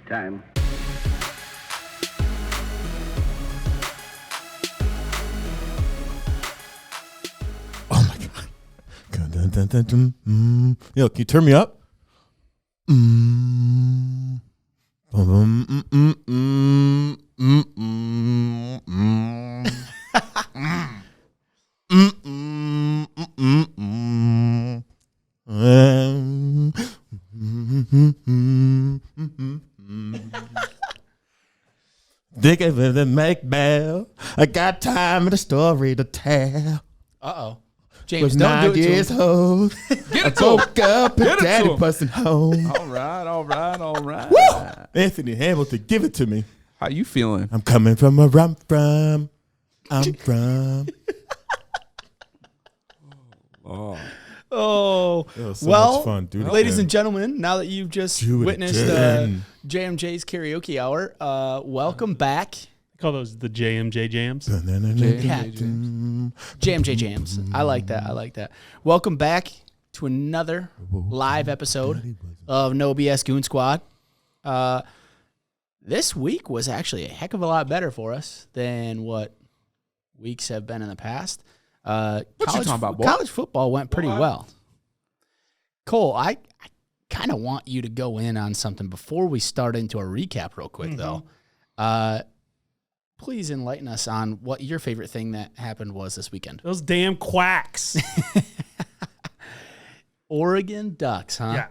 time. Oh my god. Dun, dun, dun, dun, Yo, can you turn me up? Think of it and make bail. I got time and a story to tell. Uh-oh. James, Was don't do 9 it to years him. old. I woke up and daddy busting home. All right. Woo! Anthony Hamilton, give it to me. How you feeling? I'm coming from where I'm from. I'm from. Oh, It was so well, much fun, dude. ladies and gentlemen, now that you've just Do it witnessed again. JMJ's karaoke hour, welcome back. Call those the JMJ jams. JMJ Jams. I like that. Welcome back to another live episode of NoBSGoonSquad. This week was actually a heck of a lot better for us than what weeks have been in the past. What you talking about, boy? College football went pretty well. Cole, I kind of want you to go in on something before we start into a recap real quick, though. Please enlighten us on what your favorite thing that happened was this weekend. Those damn quacks. Oregon Ducks, huh? Yeah.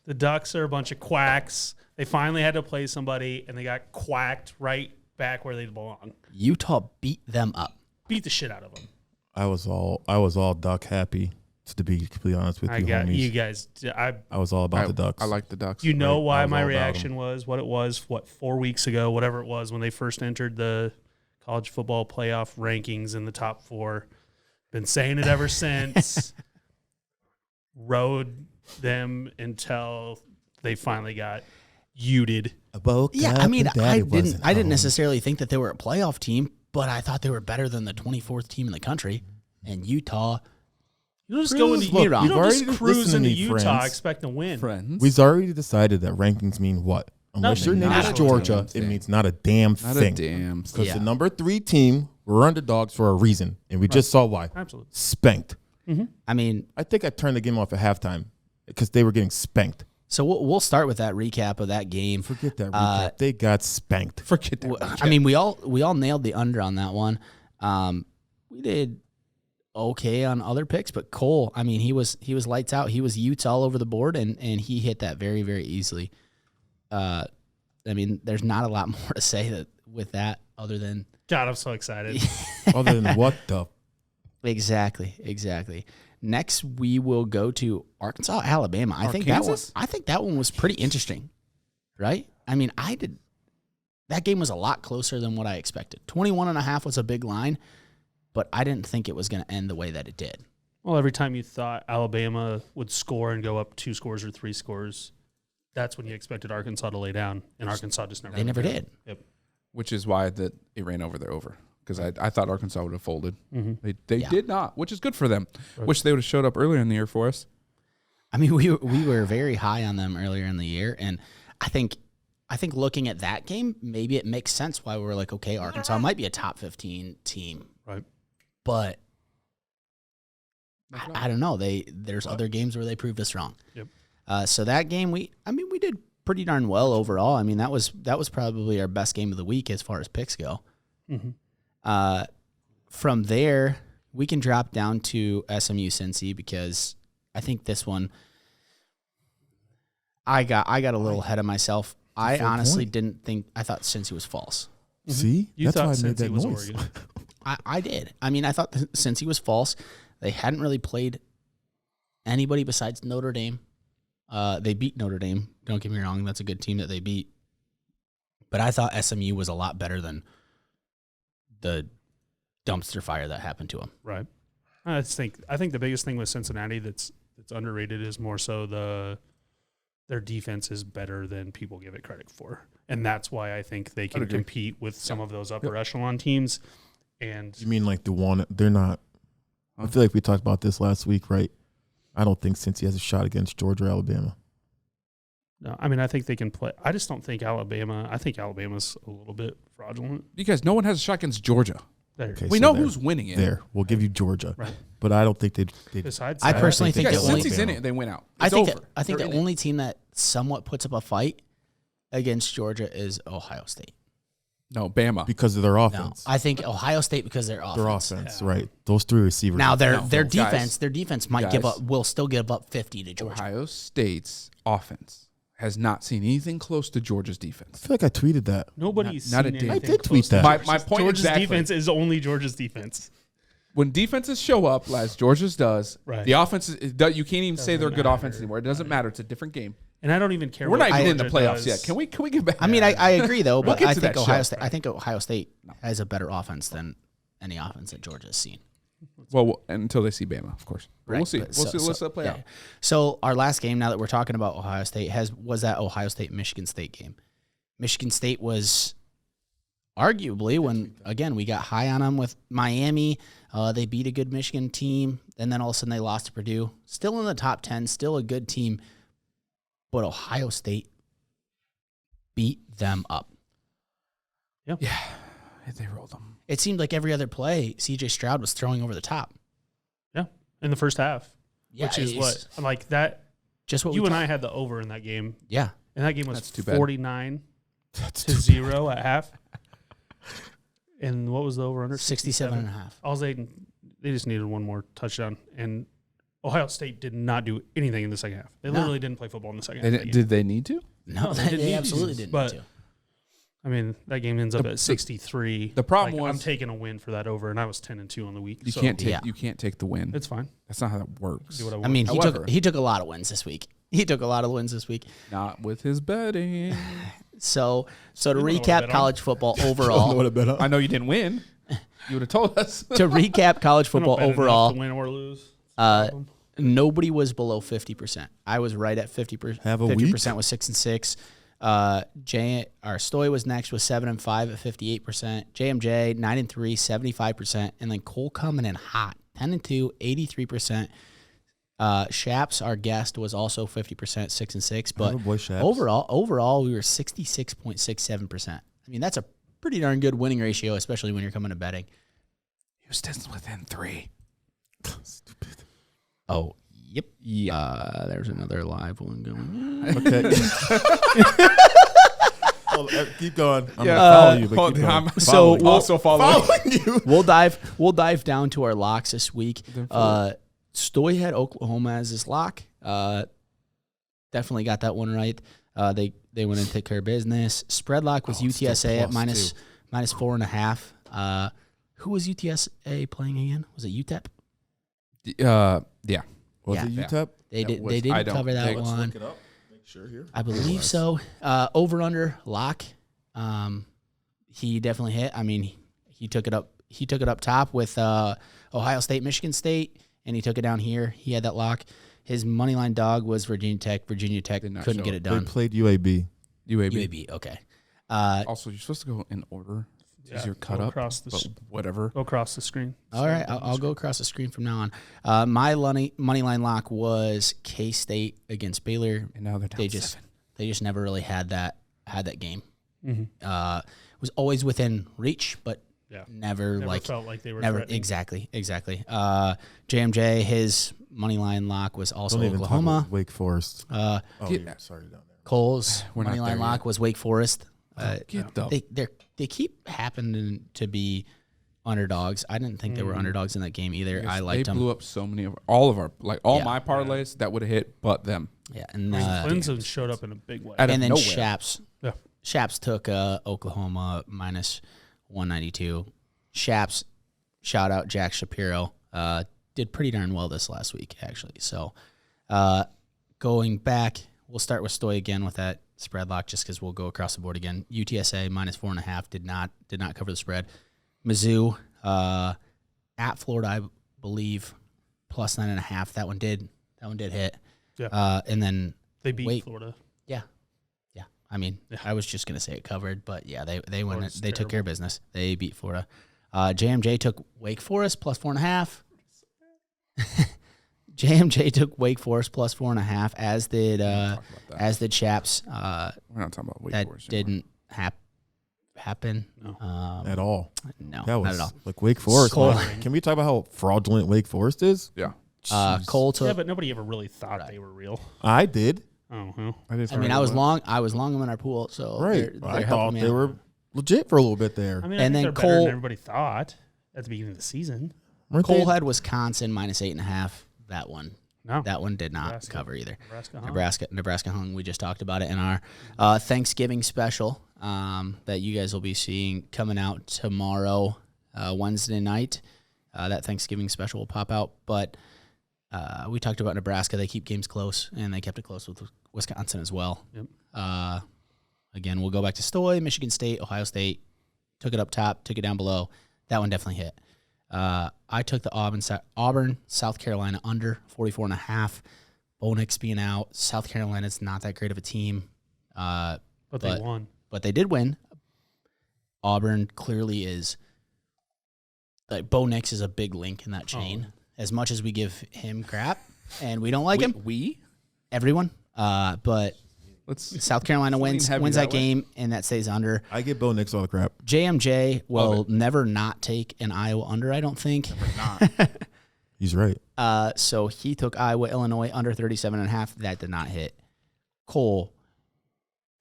The Ducks are a bunch of quacks. They finally had to play somebody, and they got quacked right back where they belong. Utah beat them up. Beat the shit out of them. I was all duck happy, to be completely honest with I you, got homies. you guys. I was all about the Ducks. I like the Ducks. You know I why was my all about reaction was what it was, 4 weeks ago, whatever it was, when they first entered the college football playoff rankings in the top 4. Been saying it ever since. Rode them until they finally got uted. Yeah, I mean, I didn't necessarily think that they were a playoff team, but I thought they were better than the 24th team in the country. And Utah, You don't just go into Look, you don't already just cruise listen to into me, Utah friends. expecting to win. Friends. We've already decided that rankings mean what? Unless Nothing. your name Not is a Georgia, damn it thing. means not a damn Not thing. a damn. Because Yeah. the number 3 team, we're underdogs for a reason, and we just saw why. Absolutely. Spanked. I mean, I think I turned the game off at halftime because they were getting spanked. so we'll start with that recap of that game. Forget that recap. They got spanked. Forget that. I mean, we all nailed the under on that one. We did okay on other picks, but Cole, I mean, he was lights out. He was Utes all over the board, and he hit that very, very easily. I mean, there's not a lot more to say with that other than God, I'm so excited. Other than what the exactly. Next, we will go to Arkansas, Alabama. I think that one was pretty interesting, right? I mean, that game was a lot closer than what I expected. 21.5 was a big line, but I didn't think it was going to end the way that it did. Well, every time you thought Alabama would score and go up 2 scores or 3 scores, that's when you expected Arkansas to lay down, and Arkansas just never. They never did. Yep. Which is why it ran over their over. Because I thought Arkansas would have folded. Mm-hmm. They Yeah. did not, which is good for them. Right. Wish they would have showed up earlier in the year for us. I mean, we were very high on them earlier in the year, and I think looking at that game, maybe it makes sense why we were like, okay, Arkansas might be a top 15 team, Right. but I don't know. There's other games where they proved us wrong. Yep. So that game, we did pretty darn well overall. I mean, that was probably our best game of the week as far as picks go. Mm-hmm. From there, we can drop down to SMU Cincy because I think this one, I got a little ahead of myself. I fair honestly point. didn't think. I thought Cincy was false. See? You That's thought why I made Cincy that was noise. Oregon. I did. I mean, I thought Cincy was false. They hadn't really played anybody besides Notre Dame. They beat Notre Dame. Don't get me wrong. That's a good team that they beat. But I thought SMU was a lot better than the dumpster fire that happened to them. Right. I think the biggest thing with Cincinnati that's underrated is more so their defense is better than people give it credit for, and that's why I think they can compete with some of those upper echelon teams. And You mean like the one? They're not. I feel like we talked about this last week, right? I don't think Cincy has a shot against Georgia or Alabama. No, I mean, I think they can play. I just don't think Alabama. I think Alabama's a little bit fraudulent. Because no one has a shot against Georgia. There. Okay, We so know there. who's winning it. There, we'll give you Georgia, Right. but I don't think they'd Besides, I that, personally think Because the only- since he's in it, they win out. I It's think over. I think They're the in it. only team that somewhat puts up a fight against Georgia is Ohio State. No, Bama. because of their No, offense. I think Ohio State because their Their offense. offense, right? Those three receivers. Now their No, their guys. defense might will still give up 50 to Georgia. Ohio State's offense has not seen anything close to Georgia's I defense. feel like I tweeted that. nobody's not seen a damn anything I did tweet close to that. My Georgia's- point Georgia's exactly. defense is only Georgia's defense. When defenses show up, as Georgia's does, Right. the offense you can't even say they're Doesn't good matter. offense anymore. It doesn't matter. It's a different game. And I don't even care. We're what not even in the Georgia playoffs does. yet. Can we get back? I mean, I agree though, We'll but get I to think that Ohio show. State. I think Ohio State has a better offense than any offense that Georgia has seen. Well, until they see Bama, of course. But we'll see. but We'll see. Let's play out. So our last game, now that we're talking about Ohio State, was that Ohio State Michigan State game. Michigan State was arguably when we got high on them with Miami. They beat a good Michigan team, and then all of a sudden they lost to Purdue. Still in the top 10, still a good team, but Ohio State beat them up. Yeah, they rolled them. It seemed like every other play, C.J. Stroud was throwing over the top. Yeah, in the first half, Yeah, which is it's what like that. just what You we and talked- I had the over in that game, Yeah, and that game was That's too bad. 49 That's to 0 at half. And what was the over under? 67 and a half. All they just needed one more touchdown, and Ohio State did not do anything in the second half. They No. literally didn't play football in the second They half. didn't- did they need to? No, they they, didn't need to, absolutely didn't but- need to. I mean, that game ends up at 63. the problem I'm was- taking a win for that over, and I was 10-2 on the week. You so can't take. Yeah. You can't take the win. It's fine. That's not how that works. Do what I I want. mean, However- he took a lot of wins this week. He took a lot of wins this week. Not with his betting. So to You know what I recap bet on. college football I don't know overall, what I bet on. I know you didn't win. You would have told us. to recap college I don't football bet enough overall, to win or lose. nobody was below 50%. I was right at 50%. Have a 50% was 6 and 6. Stoy was next with 7 and 5 at 58%. JMJ 9 and 3, 75%, and then Cole coming in hot 10 and 2, 83%. Shaps, our guest, was also 50%, 6 and 6. But Boy Shaps. overall, we were 66.67%. I mean, that's a pretty darn good winning ratio, especially when you're coming to betting. Houston's within 3. Stupid. Oh, yep. Yeah. There's another live one going. Okay. Keep going. I'm Yeah. gonna follow you, but keep going. I'm So Following you. we'll- also following. you. We'll dive down to our locks this week. Stoy had Oklahoma as his lock. Definitely got that one right. They went and took care of business. Spread lock was Oh, still UTSA at plus minus 4.5. Who was UTSA playing again? Was it UTEP? Yeah. Was Yeah. it UTEP? They That did. was- They I didn't don't cover that think- one. it up. Make sure here. I believe so. Over under lock. He definitely hit. I mean, he took it up. He took it up top with Ohio State, Michigan State, and he took it down here. He had that lock. His money line dog was Virginia Tech. Virginia Tech Did not couldn't show get up. it They done. played UAB. UAB. UAB. Okay. Also, you're supposed to go in order. Yeah, Is your cut go up? across the But whatever. Go across the screen. All right. I'll go across the screen from now on. My money line lock was K-State against Baylor. And now they're down They just 7. they just never really had that game. Mm-hmm. Was always within reach, but Yeah. never Never like felt like they were never threatening. exactly. JMJ, his money line lock was also Don't even talk Oklahoma. about Wake Forest. Uh, Oh, Get- you're sorry down there. Cole's We're not money line there lock yet. was Wake Forest. Get the They keep happening to be underdogs. I didn't think they were underdogs in that game either. Yes, I liked they them. blew up so many of all of our Yeah. my parlays that would have hit, but them. Yeah, and Clemson showed up in a big way. Out of and then nowhere. Shaps took Oklahoma minus 192. Shaps, shout out Jack Shapiro, did pretty darn well this last week actually. So going back, we'll start with Stoy again with that spread lock just because we'll go across the board again. UTSA minus 4.5 did not cover the spread. Mizzou at Florida, I believe, plus 9.5. That one did hit. Yeah. And then They beat Wait. Florida. yeah. I mean, Yeah. I was just gonna say it covered, but yeah, they went. Florida's They took care of terrible. business. They beat Florida. JMJ took Wake Forest plus 4.5. JMJ took Wake Forest plus 4.5, as did Talk about that. as did Chaps. We're not talking about Wake That Forest anymore. didn't happen. No. At all. No, That was not at all. like Wake Forest. Cole- man. Can we talk about how fraudulent Wake Forest is? Yeah. Cole took. Yeah, but nobody ever really thought they were real. I did. Oh, well. I didn't I mean, I was long them in our pool, so Right. they're I helping thought me they out. were legit for a little bit there. I mean, And I then think they're better Cole- than everybody thought at the beginning of the season. Weren't Cole they- had Wisconsin minus 8.5. That one No. That one did not Nebraska. cover either. Nebraska, huh? Nebraska hung. We just talked about it in our Thanksgiving special that you guys will be seeing coming out tomorrow, Wednesday night. That Thanksgiving special will pop out. But we talked about Nebraska. They keep games close, and they kept it close with Wisconsin as well. Yep. Again, we'll go back to Stoy, Michigan State, Ohio State. Took it up top, took it down below. That one definitely hit. I took the Auburn, South Carolina under 44.5. Bo Nix being out. South Carolina's not that great of a team. But they won. But they did win. Auburn clearly is. Like, Bo Nix is a big link in that chain. As much as we give him crap, and we don't like him, everyone. But Let's South Carolina wins heavy that that way. game, and that stays under. I give Bo Nix all the crap. JMJ will never not take an Iowa under, I don't think. He's right. So he took Iowa, Illinois under 37.5. That did not hit. Cole,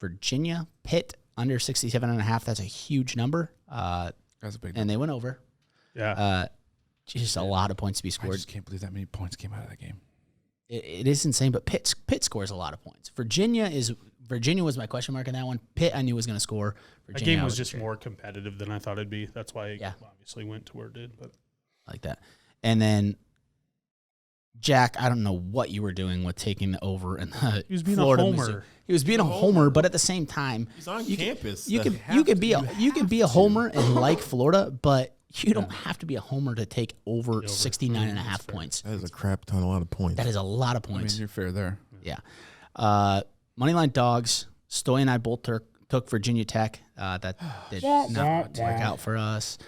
Virginia, Pitt under 67.5. That's a huge number. That's a big. And they went over. Yeah. Just a lot of points to be I scored. just can't believe that many points came out of that game. It is insane, but Pitt scores a lot of points. Virginia was my question mark in that one. Pitt I knew was going to score. That Virginia, game I was wasn't just sure. more competitive than I thought it'd be. That's why it Yeah. obviously went to where it did. But Like that. And then Jack, I don't know what you were doing with taking the over in the he was being Florida, a homer. Missouri. He was being a homer, but at the same time, He's on you campus. you could be a homer and like Florida, but you don't have to be a homer to take over 69.5 That's fair. points. That is a crap ton, a lot of points. That is a lot of I mean, points. you're fair there. Yeah. Moneyline dogs. Stoy and I both took Virginia Tech. That did not work out for us.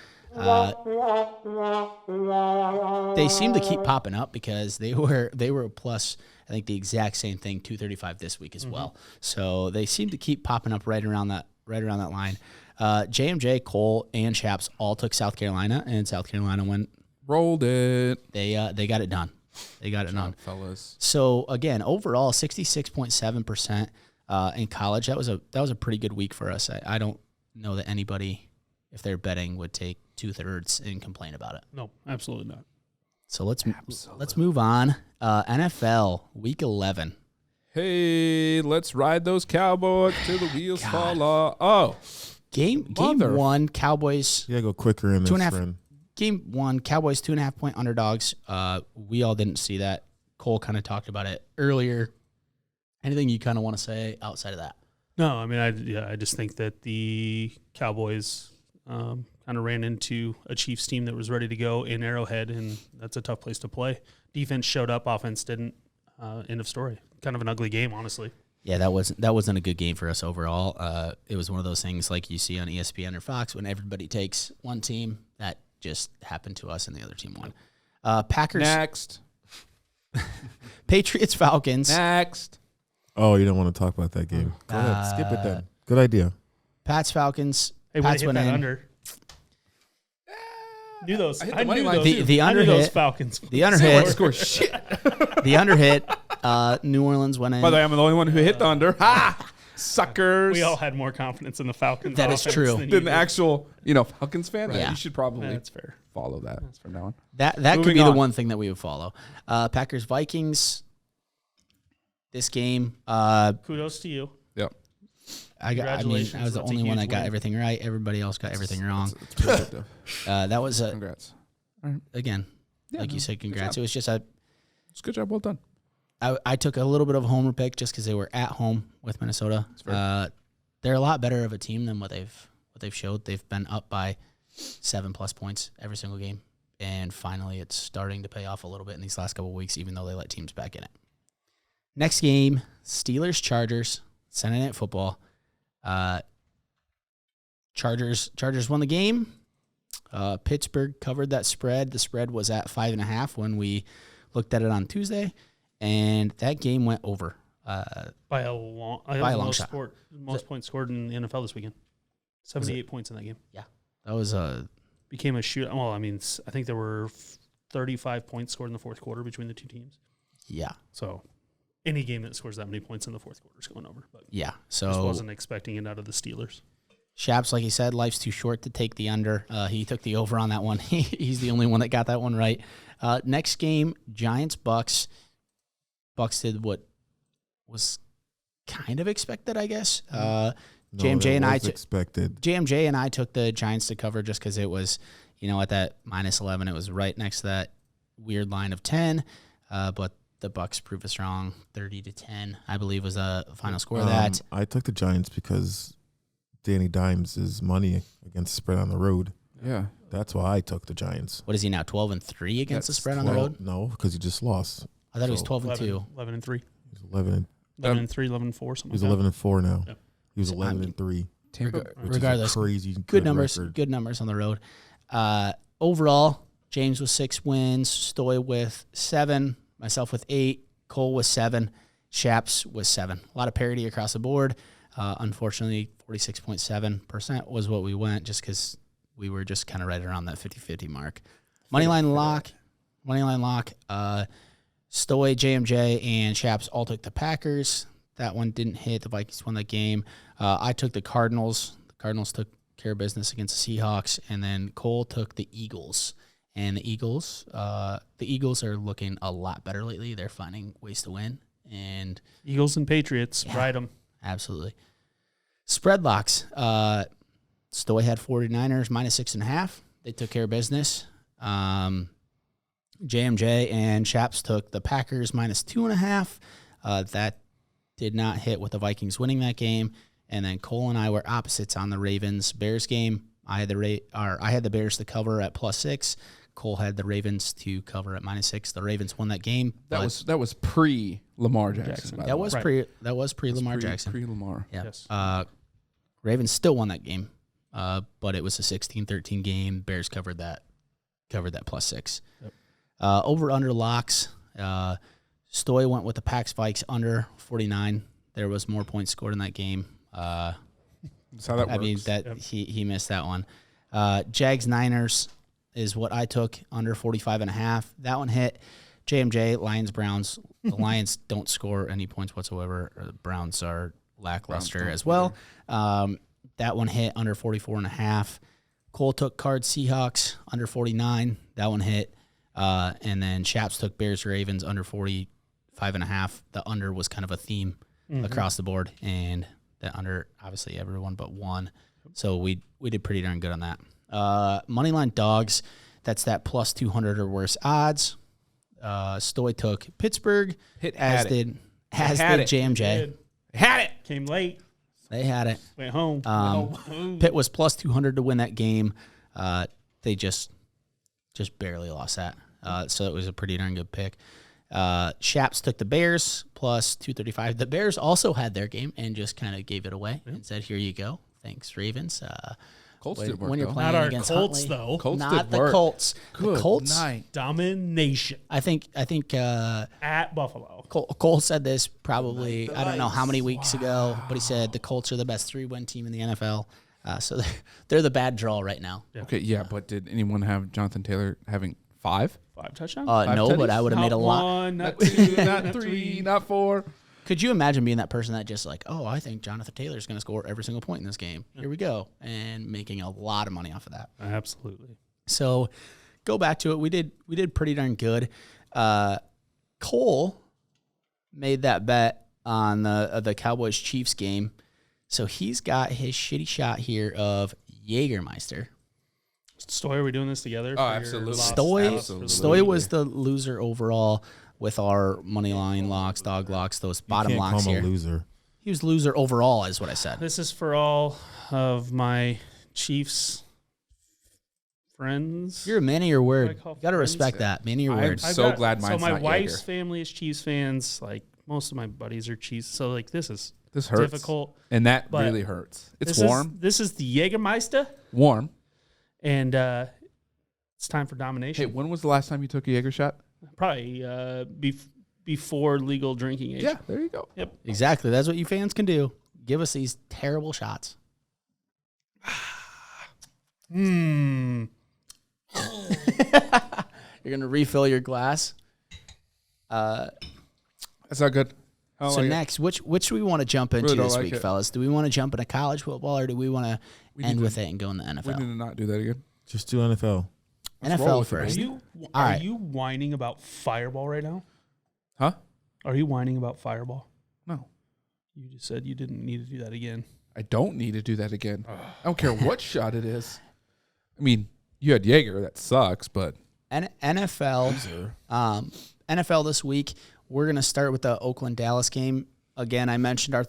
They seem to keep popping up because they were plus, I think, the exact same thing, 235 this week as well. So they seem to keep popping up right around that line. JMJ, Cole, and Chaps all took South Carolina, and South Carolina went. Rolled it. They got it done. They got it done. Fellas. So again, overall, 66.7% in college. That was a pretty good week for us. I don't know that anybody, if they're betting, would take 2/3 and complain about it. no, absolutely not. So let's move on. NFL Week 11. Hey, let's ride those Cowboys till the wheels fall off. Oh, Game Mother- 1, Cowboys. You gotta go quicker in this, 2.5 friend. Game 1, Cowboys 2.5 point underdogs. We all didn't see that. Cole kind of talked about it earlier. Anything you kind of want to say outside of that? No, I mean, I just think that the Cowboys kind of ran into a Chiefs team that was ready to go in Arrowhead, and that's a tough place to play. Defense showed up, offense didn't. End of story. Kind of an ugly game, honestly. Yeah, that wasn't a good game for us overall. It was one of those things like you see on ESPN or Fox when everybody takes one team. That just happened to us, and the other team won. Packers, next. Patriots, Falcons. Next. Oh, you don't want to talk about that game. Go ahead, skip it then. Good idea. Pats, Falcons. Hey, Pats hit went that in. under. Knew those. I hit the I money knew line those. too. The I under knew those hit. Falcons. The under Say what hit. score shit. The under hit. New Orleans went in. By the way, I'm the only one who hit the under. Ha! Suckers. We all had more confidence in the Falcons. That is offense true. than you Than the did. actual, Falcons fan. Yeah. You should probably That's fair. follow that from now on. That could Moving be the on. one thing that we would follow. Packers, Vikings. This game. Kudos to you. Yep. I was Congratulations, the that's a only one huge that got win. everything right. Everybody else got everything wrong. It's pretty good, though. That was Congrats. again, Yeah, like you no, said, good congrats. job. It was just It's a good job. Well done. I took a little bit of a homer pick just because they were at home with Minnesota. fair. They're a lot better of a team than what they've showed. They've been up by 7+ points every single game, and finally it's starting to pay off a little bit in these last couple of weeks, even though they let teams back in it. Next game, Steelers Chargers, Sunday Night Football. Chargers won the game. Pittsburgh covered that spread. The spread was at 5.5 when we looked at it on Tuesday, and that game went over. By a long shot. Most points scored in the NFL this weekend. 78 points in that game. Yeah. That was Became a shoot. Well, I mean, I think there were 35 points scored in the fourth quarter between the two teams. Yeah. So any game that scores that many points in the fourth quarter is going over. But yeah. So just wasn't expecting it out of the Steelers. Shaps, like he said, life's too short to take the under. He took the over on that one. He's the only one that got that one right. Next game, Giants-Bucks. Bucks did what was kind of expected, I guess. JMJ and I expected. JMJ and I took the Giants to cover just because it was, at that -11, it was right next to that weird line of 10. But the Bucks proved us wrong. 30-10, I believe, was the final score of that. I took the Giants because Danny Dimes is money against the spread on the road. Yeah. That's why I took the Giants. What is he now, 12-3 against the spread on the road? No, because he just lost. I thought he was 12-2. 11-3. He's 11 11-3, 11-4, something He's like 11-4 now. Yep. He was 11-3. Regardless, crazy good numbers. record. Good numbers on the road. Overall, James with 6 wins, Stoy with 7, myself with 8, Cole with 7, Shaps with 7. A lot of parity across the board. Unfortunately, 46.7% was what we went, just because we were just kind of right around that 50-50 mark. Moneyline lock. Stoy, JMJ, and Shaps all took the Packers. That one didn't hit. The Vikings won that game. I took the Cardinals. The Cardinals took care of business against the Seahawks. And then Cole took the Eagles. And the Eagles are looking a lot better lately. They're finding ways to win. And Eagles and Patriots, ride them. Absolutely. Spread locks. Stoy had 49ers -6.5. They took care of business. JMJ and Shaps took the Packers -2.5. That did not hit with the Vikings winning that game. And then Cole and I were opposites on the Ravens-Bears game. I had the Bears to cover at +6. Cole had the Ravens to cover at -6. The Ravens won that game. That was pre Lamar Jackson. That was pre Lamar Jackson. Pre Lamar. Yeah. Yes. Ravens still won that game, but it was a 16-13 game. Bears covered that +6. Yep. Over under locks. Stoy went with the Pax Vikes under 49. There was more points scored in that game. That's how that works. I mean he missed that one. Jags Niners is what I took, under 45.5. That one hit. JMJ Lions Browns. The Lions don't score any points whatsoever. The Browns are lackluster as well. That one hit, under 44.5. Cole took Cards Seahawks under 49. That one hit. And then Shaps took Bears Ravens under 45.5. The under was kind of a theme across the board, and the under, obviously everyone but one. So we did pretty darn good on that. Moneyline dogs, that's that +200 or worse odds. Stoy took Pittsburgh, as did JMJ. Had it. Came late. They had it. Went home. Pitt was +200 to win that game. They just barely lost that. So it was a pretty darn good pick. Shaps took the Bears +235. The Bears also had their game and just kind of gave it away and said, "Here you go. Thanks, Ravens." Colts did work, when you're though. playing Not our against Colts, Huntley. though. Colts Not did the work. Colts. Good The Colts. night. Domination I think at Buffalo. Cole said this probably, I don't know how many weeks ago, but he said the Colts are the best 3-win team in the NFL. So they're the bad draw right now. Yeah. Okay, yeah, but did anyone have Jonathan Taylor having 5? 5 touchdowns? No, tutties? but I would have made a lot. Not 1, Not 2, not 3, not 4. Could you imagine being that person that just like, I think Jonathan Taylor is going to score every single point in this game. Here we go. And making a lot of money off of that. Absolutely. So go back to it. We did pretty darn good. Cole made that bet on the Cowboys-Chiefs game. So he's got his shitty shot here of Jägermeister. Stoy, are we doing this together? Oh, absolutely. Stoy was the loser overall with our money line locks, dog locks, those bottom you can't locks call him here. a loser. He was loser overall, is what I said. This is for all of my Chiefs friends. You're a man of your word. What I call You got to friends. respect that. Man of your I'm word. so glad mine's So my not wife's Jaeger. family is Chiefs fans. Like most of my buddies are Chiefs. So like this is This hurts. difficult. And that but really hurts. It's This warm. This is the Jägermeister, Warm. and it's time for domination. Hey, when was the last time you took a Jaeger shot? Probably before legal drinking age. Yeah, there you go. Yep. Exactly. That's what you fans can do. Give us these terrible shots. Hmm. You're going to refill your glass. That's not good. So next, which do we want to jump into Really don't this like week, it. fellas? Do we want to jump into college football, or do we want to end with it and go in the We need NFL? to not do that again. Just do NFL. Let's roll NFL with it, first. baby. All Are right. you whining about Fireball right now? Huh? Are you whining about Fireball? No. You just said you didn't need to do that again. I don't need to do that again. I don't care what shot it is. I mean, you had Jaeger. That sucks, but NFL. NFL this week, we're going to start with the Oakland-Dallas game. Again, I mentioned our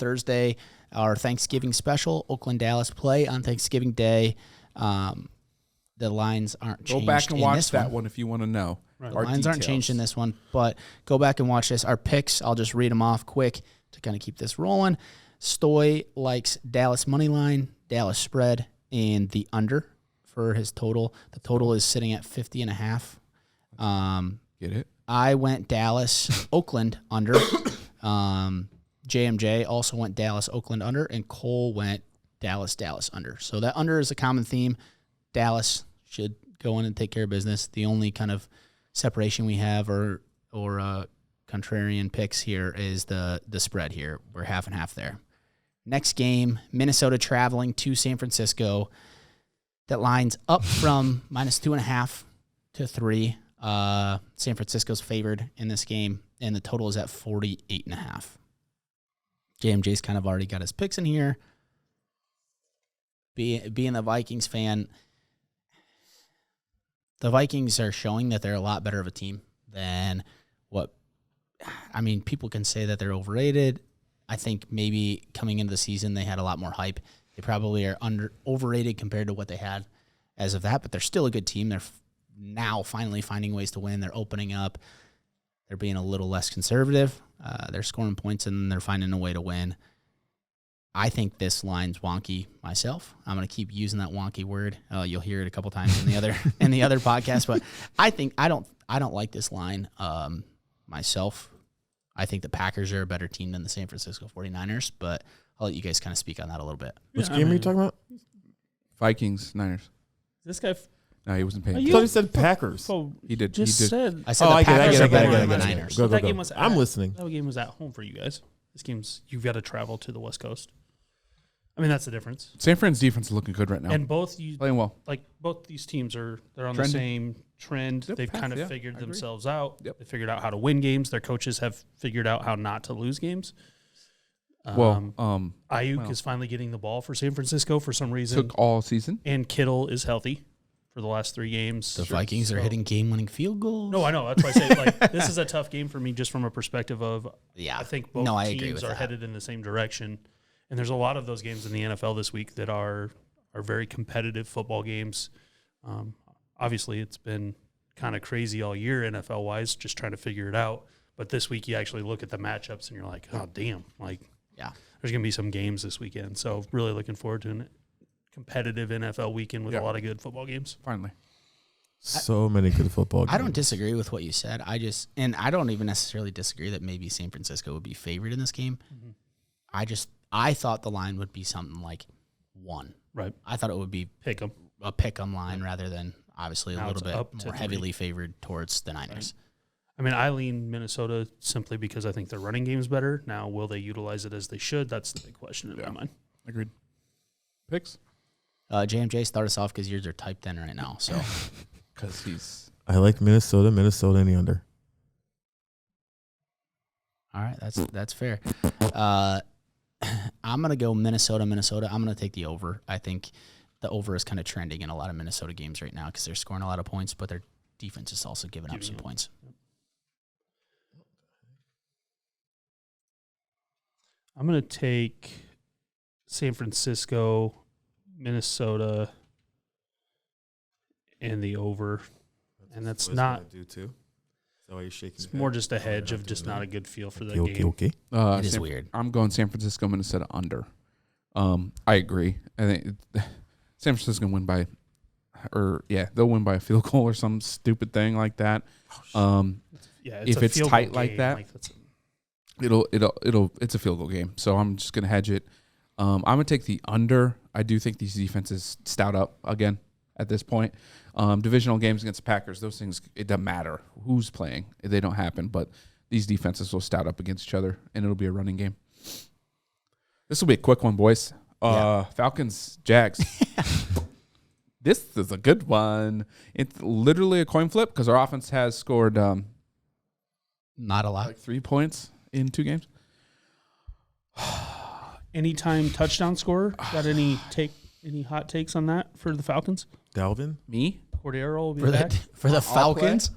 Thanksgiving special. Oakland-Dallas play on Thanksgiving Day. The lines aren't changed. go back and in watch this that one if you want to know. Right. The Our lines aren't details. changed in this one, but go back and watch this. Our picks, I'll just read them off quick to kind of keep this rolling. Stoy likes Dallas money line, Dallas spread, and the under for his total. The total is sitting at 50.5. Get it? I went Dallas, Oakland under. JMJ also went Dallas, Oakland under, and Cole went Dallas under. So that under is a common theme. Dallas should go in and take care of business. The only kind of separation we have or contrarian picks here is the spread here. We're half and half there. Next game, Minnesota traveling to San Francisco. That line's up from -2.5 to 3. San Francisco's favored in this game, and the total is at 48.5. JMJ's kind of already got his picks in here. Being the Vikings fan, the Vikings are showing that they're a lot better of a team than people can say that they're overrated. I think maybe coming into the season they had a lot more hype. They probably are overrated compared to what they had as of that, but they're still a good team. They're now finally finding ways to win. They're opening up. They're being a little less conservative. They're scoring points and they're finding a way to win. I think this line's wonky myself. I'm going to keep using that wonky word. You'll hear it a couple times in the other podcast, but I don't like this line myself. I think the Packers are a better team than the San Francisco 49ers, but I'll let you guys kind of speak on that a little bit. Which game are you talking about? Vikings, Niners. This guy No, he wasn't paying. I thought you said Packers. He did. Just he did. said. I said Oh, the I get it, Packers I are get it, better I than get the it. Niners. Go, That go. game was I'm at- listening. That game was at home for you guys. This game's you've got to travel to the West Coast. I mean, that's the difference. San Fran's defense is looking good right now. And both you Playing well. like both these teams they're on Trending. the same trend. Yep, They've path, kind of yeah, figured I agree. themselves out. Yep. They figured out how to win games. Their coaches have figured out how not to lose games. Ayuk is finally getting the ball for San Francisco for some reason, took all season. and Kittle is healthy for the last 3 games. The Vikings are So- hitting game-winning field goals. No, I know. That's why I say like this is a tough game for me, just from a perspective of Yeah. I think both I agree teams with are that. headed in the same direction, and there's a lot of those games in the NFL this week that are very competitive football games. Obviously, it's been kind of crazy all year NFL wise, just trying to figure it out. But this week, you actually look at the matchups and you're like, oh damn, like Yeah. there's gonna be some games this weekend. So really looking forward to a competitive NFL weekend with Yeah. a lot of good football games. Finally. So many good football games. I don't disagree with what you said. I don't even necessarily disagree that maybe San Francisco would be favored in this game. I thought the line would be something like 1. Right, I thought it would be pick them. a pick-em line rather than obviously a Now little it's bit up to more 3. heavily favored towards the Niners. I mean, I lean Minnesota simply because I think their running game's better. Now, will they utilize it as they should? That's the big question in my mind. Agreed. Picks? JMJ, start us off because yours are typed in right now. So Because he's I like Minnesota in the under. all right, that's fair. I'm gonna go Minnesota. I'm gonna take the over. I think the over is kind of trending in a lot of Minnesota games right now because they're scoring a lot of points, but their defense is also giving up some points. I'm going to take San Francisco, Minnesota, and the over. And that's not. do too. Is that why you're shaking? It's more just a hedge of just not a good feel for the Okay, game. okay. It is weird. I'm going San Francisco, Minnesota under. I agree. I think San Francisco can win by they'll win by a field goal or some stupid thing like that. If it's tight like that, it's a field goal game. So I'm just gonna hedge it. I'm gonna take the under. I do think these defenses stout up again at this point. Divisional games against the Packers, those things, it doesn't matter who's playing. They don't happen, but these defenses will stout up against each other, and it'll be a running game. This will be a quick one, boys. Falcons, Jags. This is a good one. It's literally a coin flip because our offense has scored not a lot. Like 3 points in 2 games. Anytime touchdown scorer. Got any hot takes on that for the Falcons? Dalvin? Me? Cordero will be For back. for the Falcons?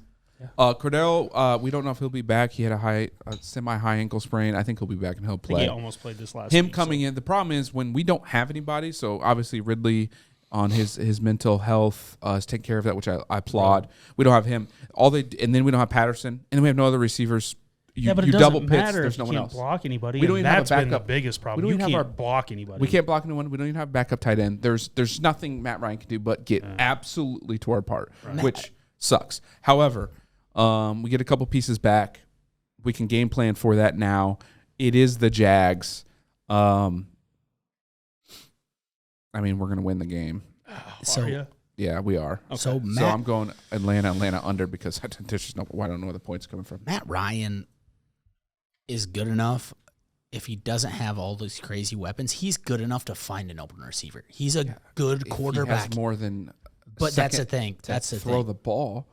Cordero, we don't know if he'll be back. He had a semi-high ankle sprain. I think he'll be back and he'll I think play. he almost played this last Him week, coming in. The problem is when we don't have anybody. So obviously Ridley on his mental health is taking care of that, which I applaud. Right. We don't have him. And then we don't have Patterson, and then we have no other receivers. But it doesn't matter if you can't block anybody. We don't even have a that's been the backup. biggest problem. You can't block anybody. We can't block anyone. We don't even have a backup tight end. There's nothing Matt Ryan can do but get absolutely tore apart, which sucks. However, we get a couple pieces back. We can game plan for that now. It is the Jags. I mean, we're going to win the game. Yeah, we are. Okay. So I'm going Atlanta under because I don't know where the points coming from. Matt Ryan is good enough. If he doesn't have all these crazy weapons, he's good enough to find an open receiver. He's a good quarterback. He has more than but that's the thing. That's the throw thing. the ball.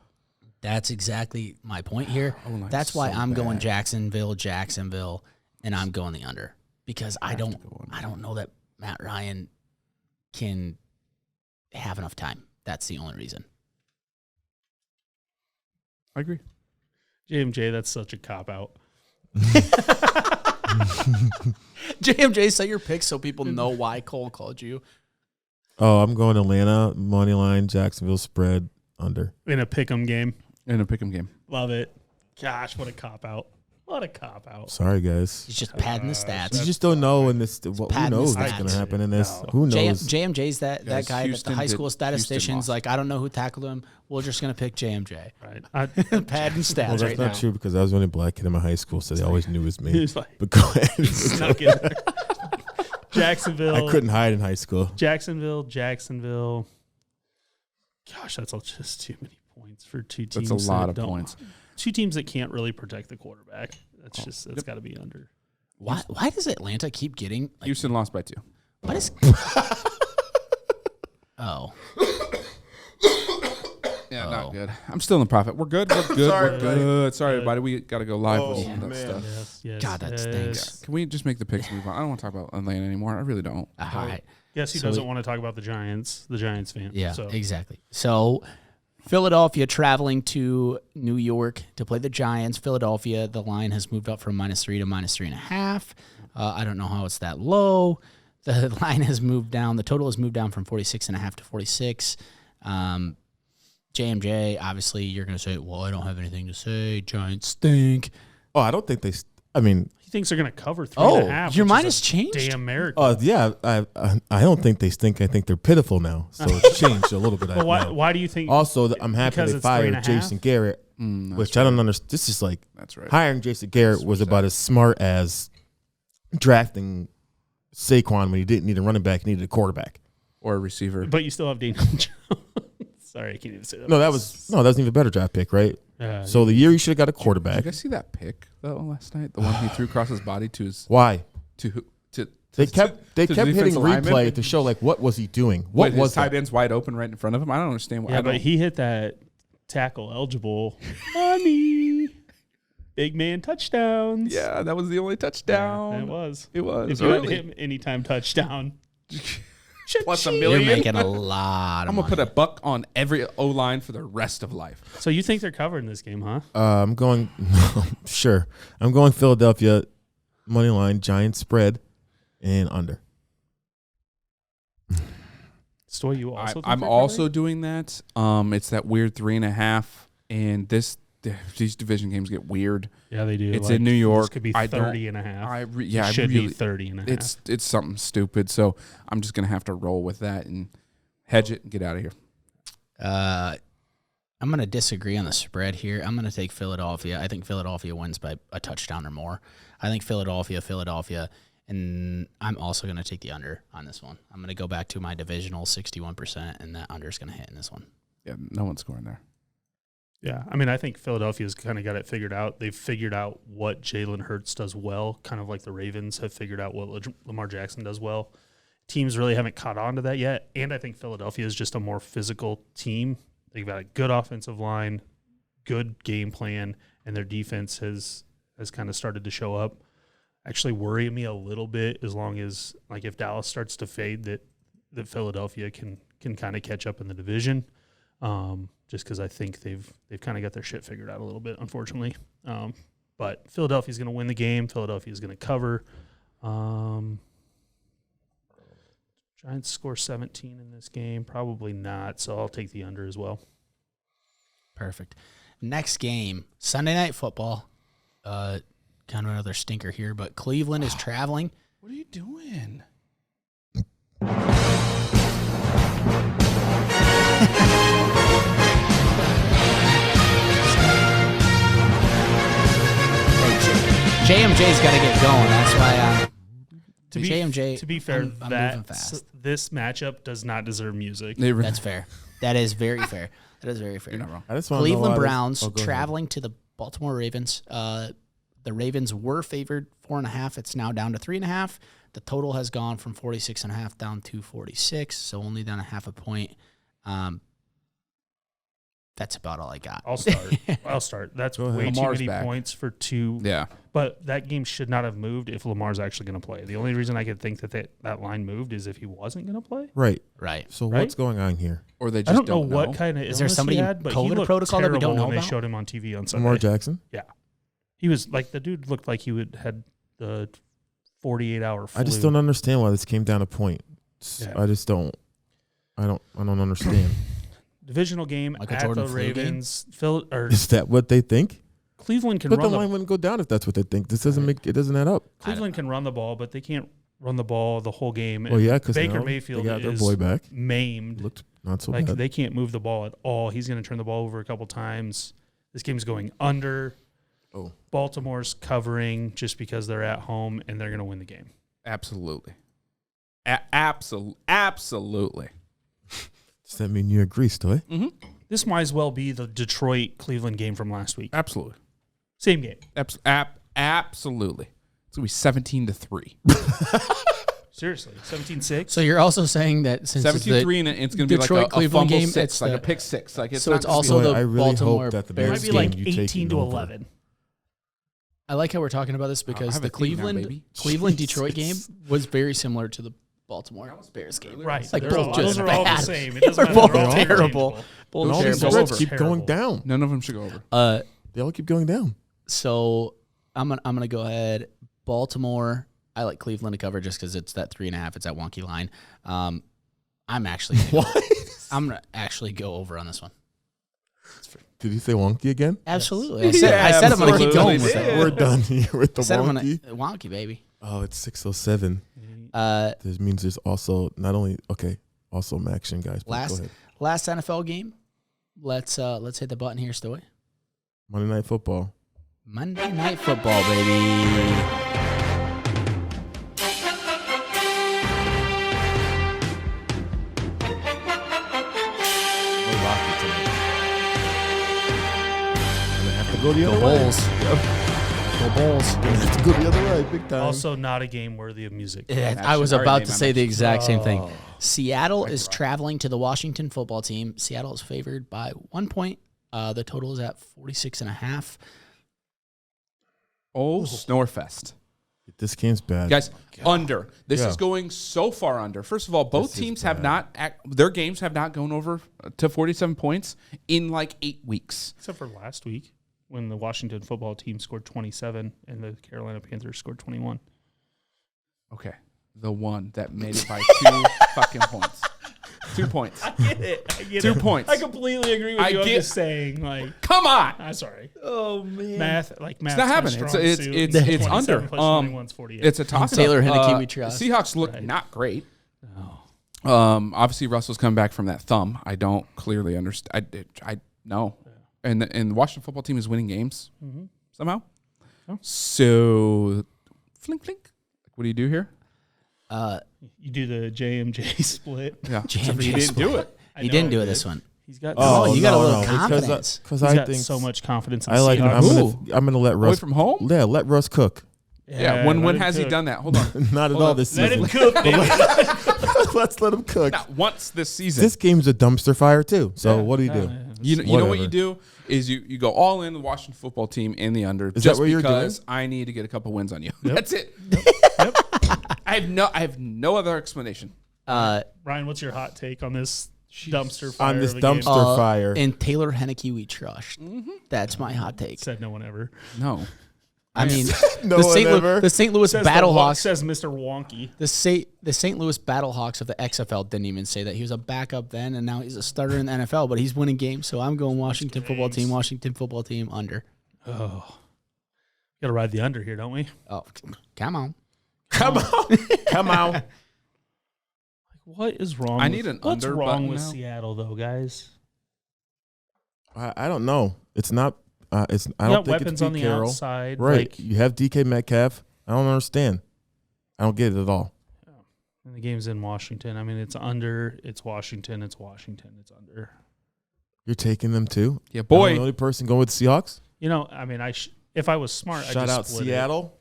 That's exactly my point here. That's why I'm going Jacksonville, and I'm going the under because I don't know that Matt Ryan can have enough time. That's the only reason. I agree. JMJ, that's such a cop-out. JMJ, say your picks so people know why Cole called you. Oh, I'm going Atlanta, money line, Jacksonville spread, under. In a pick'em game. Love it. Gosh, what a cop-out. What a cop-out. Sorry, guys. He's just padding the stats. You just don't know in this. Who knows what's going to happen in this? No. Who knows? JMJ's that guy that the high school statisticians like, I don't know who tackled him. We're just going to pick JMJ. Right. Padding stats well, that's not true because I was the only black kid in my high school, so they always knew it was me. But go ahead. Snuck in there. Jacksonville. I couldn't hide in high school. Jacksonville. Gosh, that's just too many points for two teams. That's a lot of points. Two teams that can't really protect the quarterback. That's got to be under. Why does Atlanta keep getting? Like, Houston lost by 2. What is? Oh. Yeah, not good. I'm still in profit. We're good. Sorry, everybody. We got to go live with some of that stuff. Yes, God, that stinks. Yeah. Can we just make the picks move on? I don't want to talk about Atlanta anymore. I really don't. All right. Guess who doesn't want to talk about the Giants? The Giants fan. Yeah, exactly. So Philadelphia traveling to New York to play the Giants. Philadelphia, the line has moved up from -3 to -3.5. I don't know how it's that low. The line has moved down. The total has moved down from 46.5 to 46. JMJ, obviously, you're going to say, well, I don't have anything to say. Giants stink. Oh, I don't think they. I mean, he thinks they're going to cover 3.5. Your mind has changed. Damn miracle. Yeah, I don't think they stink. I think they're pitiful now. So it's changed a little bit. But why do you think? Also, I'm happy they fired Jason Garrett, which I don't understand. This is like hiring Jason Garrett was about as smart as drafting Saquon when he didn't need a running back, he needed a quarterback or a receiver. But you still have Daniel Jones. Sorry, I can't even say that. No, that was an even better draft pick, right? So the year you should have got a quarterback. Did you guys see that pick though last night? The one he threw across his body to his why? They kept hitting replay to show like what was he doing? What was his tight end's wide open right in front of him? I don't understand why. Yeah, but he hit that tackle eligible money. Big man touchdowns. Yeah, that was the only touchdown. Yeah, it was. If you had him anytime touchdown. Plus $1 million. You're making a lot of I'm going to put a buck on every O-line for the rest of life. So you think they're covering this game, huh? I'm going sure. I'm going Philadelphia money line, Giants spread, and under. Stoy, you also I'm also doing that. It's that weird 3.5, and these division games get weird. Yeah, they do. It's in New York. This could be 30.5. It should be 30.5. It's something stupid. So I'm just gonna have to roll with that and hedge it and get out of here. I'm going to disagree on the spread here. I'm going to take Philadelphia. I think Philadelphia wins by a touchdown or more. I think Philadelphia, and I'm also going to take the under on this one. I'm going to go back to my divisional 61%, and that under is going to hit in this one. Yeah, no one's scoring there. Yeah, I mean, I think Philadelphia's kind of got it figured out. They've figured out what Jalen Hurts does well, kind of like the Ravens have figured out what Lamar Jackson does well. Teams really haven't caught on to that yet, and I think Philadelphia is just a more physical team. They've got a good offensive line, good game plan, and their defense has kind of started to show up. Actually worry me a little bit as long as, like, if Dallas starts to fade, that Philadelphia can kind of catch up in the division. Just because I think they've kind of got their shit figured out a little bit, unfortunately. But Philadelphia's going to win the game. Philadelphia's going to cover. Giants score 17 in this game. Probably not, so I'll take the under as well. Perfect. Next game, Sunday Night Football. Kind of another stinker here, but Cleveland is traveling. What are you doing? JMJ's got to get going. That's why To be fair, I'm moving fast. This matchup does not deserve music. That's fair. That is very fair. That is very fair. You're not wrong. Cleveland Browns traveling to the Baltimore Ravens. The Ravens were favored 4.5. It's now down to 3.5. The total has gone from 46.5 down to 46, so only down a half a point. That's about all I got. I'll start. That's way Lamar's too many back. points for two. Yeah. But that game should not have moved if Lamar's actually going to play. The only reason I could think that line moved is if he wasn't going to play. Right. So what's going on here? Or they I just don't know what kind of illness there somebody he in had, but he COVID looked protocol that we don't terrible know when they about? showed him on TV on Sunday. Lamar Jackson? Yeah. He was like, the dude looked like he had the 48-hour flu. I just don't understand why this came down to points. Yeah. I don't understand. Divisional game Michael at Jordan the flu game? Ravens. Is that what they think? Cleveland can But run the line wouldn't go down if that's what they think. This doesn't it doesn't add up. Cleveland can run the ball, but they can't run the ball the whole game. Well, yeah, because Baker Mayfield they got their is boy back. maimed. Looked not so Like, bad. they can't move the ball at all. He's going to turn the ball over a couple times. This game's going under. Oh. Baltimore's covering just because they're at home, and they're going to win the game. Absolutely. Absolutely. Does that mean you agree, Stoy? Mm-hmm. This might as well be the Detroit-Cleveland game from last week. Absolutely. Same game. Absolutely. It's going to be 17-3. Seriously, 17-6? So you're also saying that since 17-3, and it's going to be like a Cleveland fumble game, six, it's like the- a pick six. Like it's so not it's gonna be also like- the I really Baltimore hope that the It Bears might Bears be game. like you take 18 to Nova. 11. I like how we're talking about this because have the a team now, baby. Cleveland Detroit game was very similar to the Baltimore Bears game. Right. Like They're both all- just those are all the bad. same. It doesn't They're matter. both They're all terrible. interchangeable. Both All these terrible. spreads Those keep are going terrible. down. None of them should go over. They all keep going down. So I'm gonna go ahead. Baltimore. I like Cleveland to cover just because it's that 3.5. It's that wonky line. I'm actually I'm gonna actually go over on this one. Did you say wonky again? Absolutely. I said I'm gonna keep going with it. We're done here with the I said I'm gonna wonky. wonky baby. Oh, it's 6:07. This means there's also not only also some action, guys. But go ahead. Last NFL game. Let's hit the button here, Stoy. Monday Night Football. Monday Night Football, baby. No Rocky tonight. Gonna have to go the Go other way. Bulls. Go Bulls. Gonna have to go the other way, big time. Also, not a game worthy of music. Yeah, I was about to say the exact same thing. Oh. Seattle is traveling to the Washington football team. Seattle is favored by 1 point. The total is at 46.5. Oh, Snorefest. This game's bad. Guys, under. This Yeah. is going so far under. First of all, both This is teams have bad. not, their games have not gone over to 47 points in like 8 weeks. Except for last week when the Washington football team scored 27 and the Carolina Panthers scored 21. Okay. The one that made it by 2 fucking points. 2 points. I get it. 2 points. I completely agree with I you. I'm get- just saying, like, Come on. I'm sorry. Oh, man. Math. It's not happening. It's under. 21's 48. It's a toss. Taylor Heineke, we trust. Seahawks look Right. not great. No. Obviously, Russell's coming back from that thumb. I don't clearly understand. I know. And the Washington football team is winning games somehow. Oh. So, flink, flink. What do you do here? You do the JMJ split. Yeah. JMJ he didn't do it. He didn't do it this one. He's got you got a little confidence. Because He's I got think so much confidence in I like. Seahawks. I'm gonna let Russ Away from home. Yeah, let Russ cook. Yeah. When has he done that? Hold on. Not at all this Let season. him cook, baby. Let's let him cook. Not once this season. This game's a dumpster fire too. So what do you do? You know what you do is you go all in the Washington football team and the under. Is just that what you're doing? Because I need to get a couple wins on you. Yep. That's it. Yep. I have no other explanation. Ryan, what's your hot take on this dumpster fire? On this of a game? dumpster fire. In Taylor Henneke, we trust. That's my hot take. Said no one ever. No. I mean, No the, one St. ever. the St. Louis Says Battlehawks. says Mr. Wonky. The St. Louis Battlehawks of the XFL didn't even say that. He was a backup then, and now he's a starter in the NFL, but he's winning games, so I'm going Washington football team under. Oh, got to ride the under here, don't we? Oh, come on. Come on. What is wrong? I need an what's under wrong button with now. Seattle though, guys? I don't know. It's not. I You don't got think weapons it's on Pete the Carroll. outside, Right. Like, You have DK Metcalf. I don't understand. I don't get it at all. and the game's in Washington. I mean, it's under. It's Washington. It's Washington. It's under. You're taking them too? Yeah, I'm boy. the only person going with the Seahawks? You know, I mean, if I was smart, I'd Shout just out split Seattle.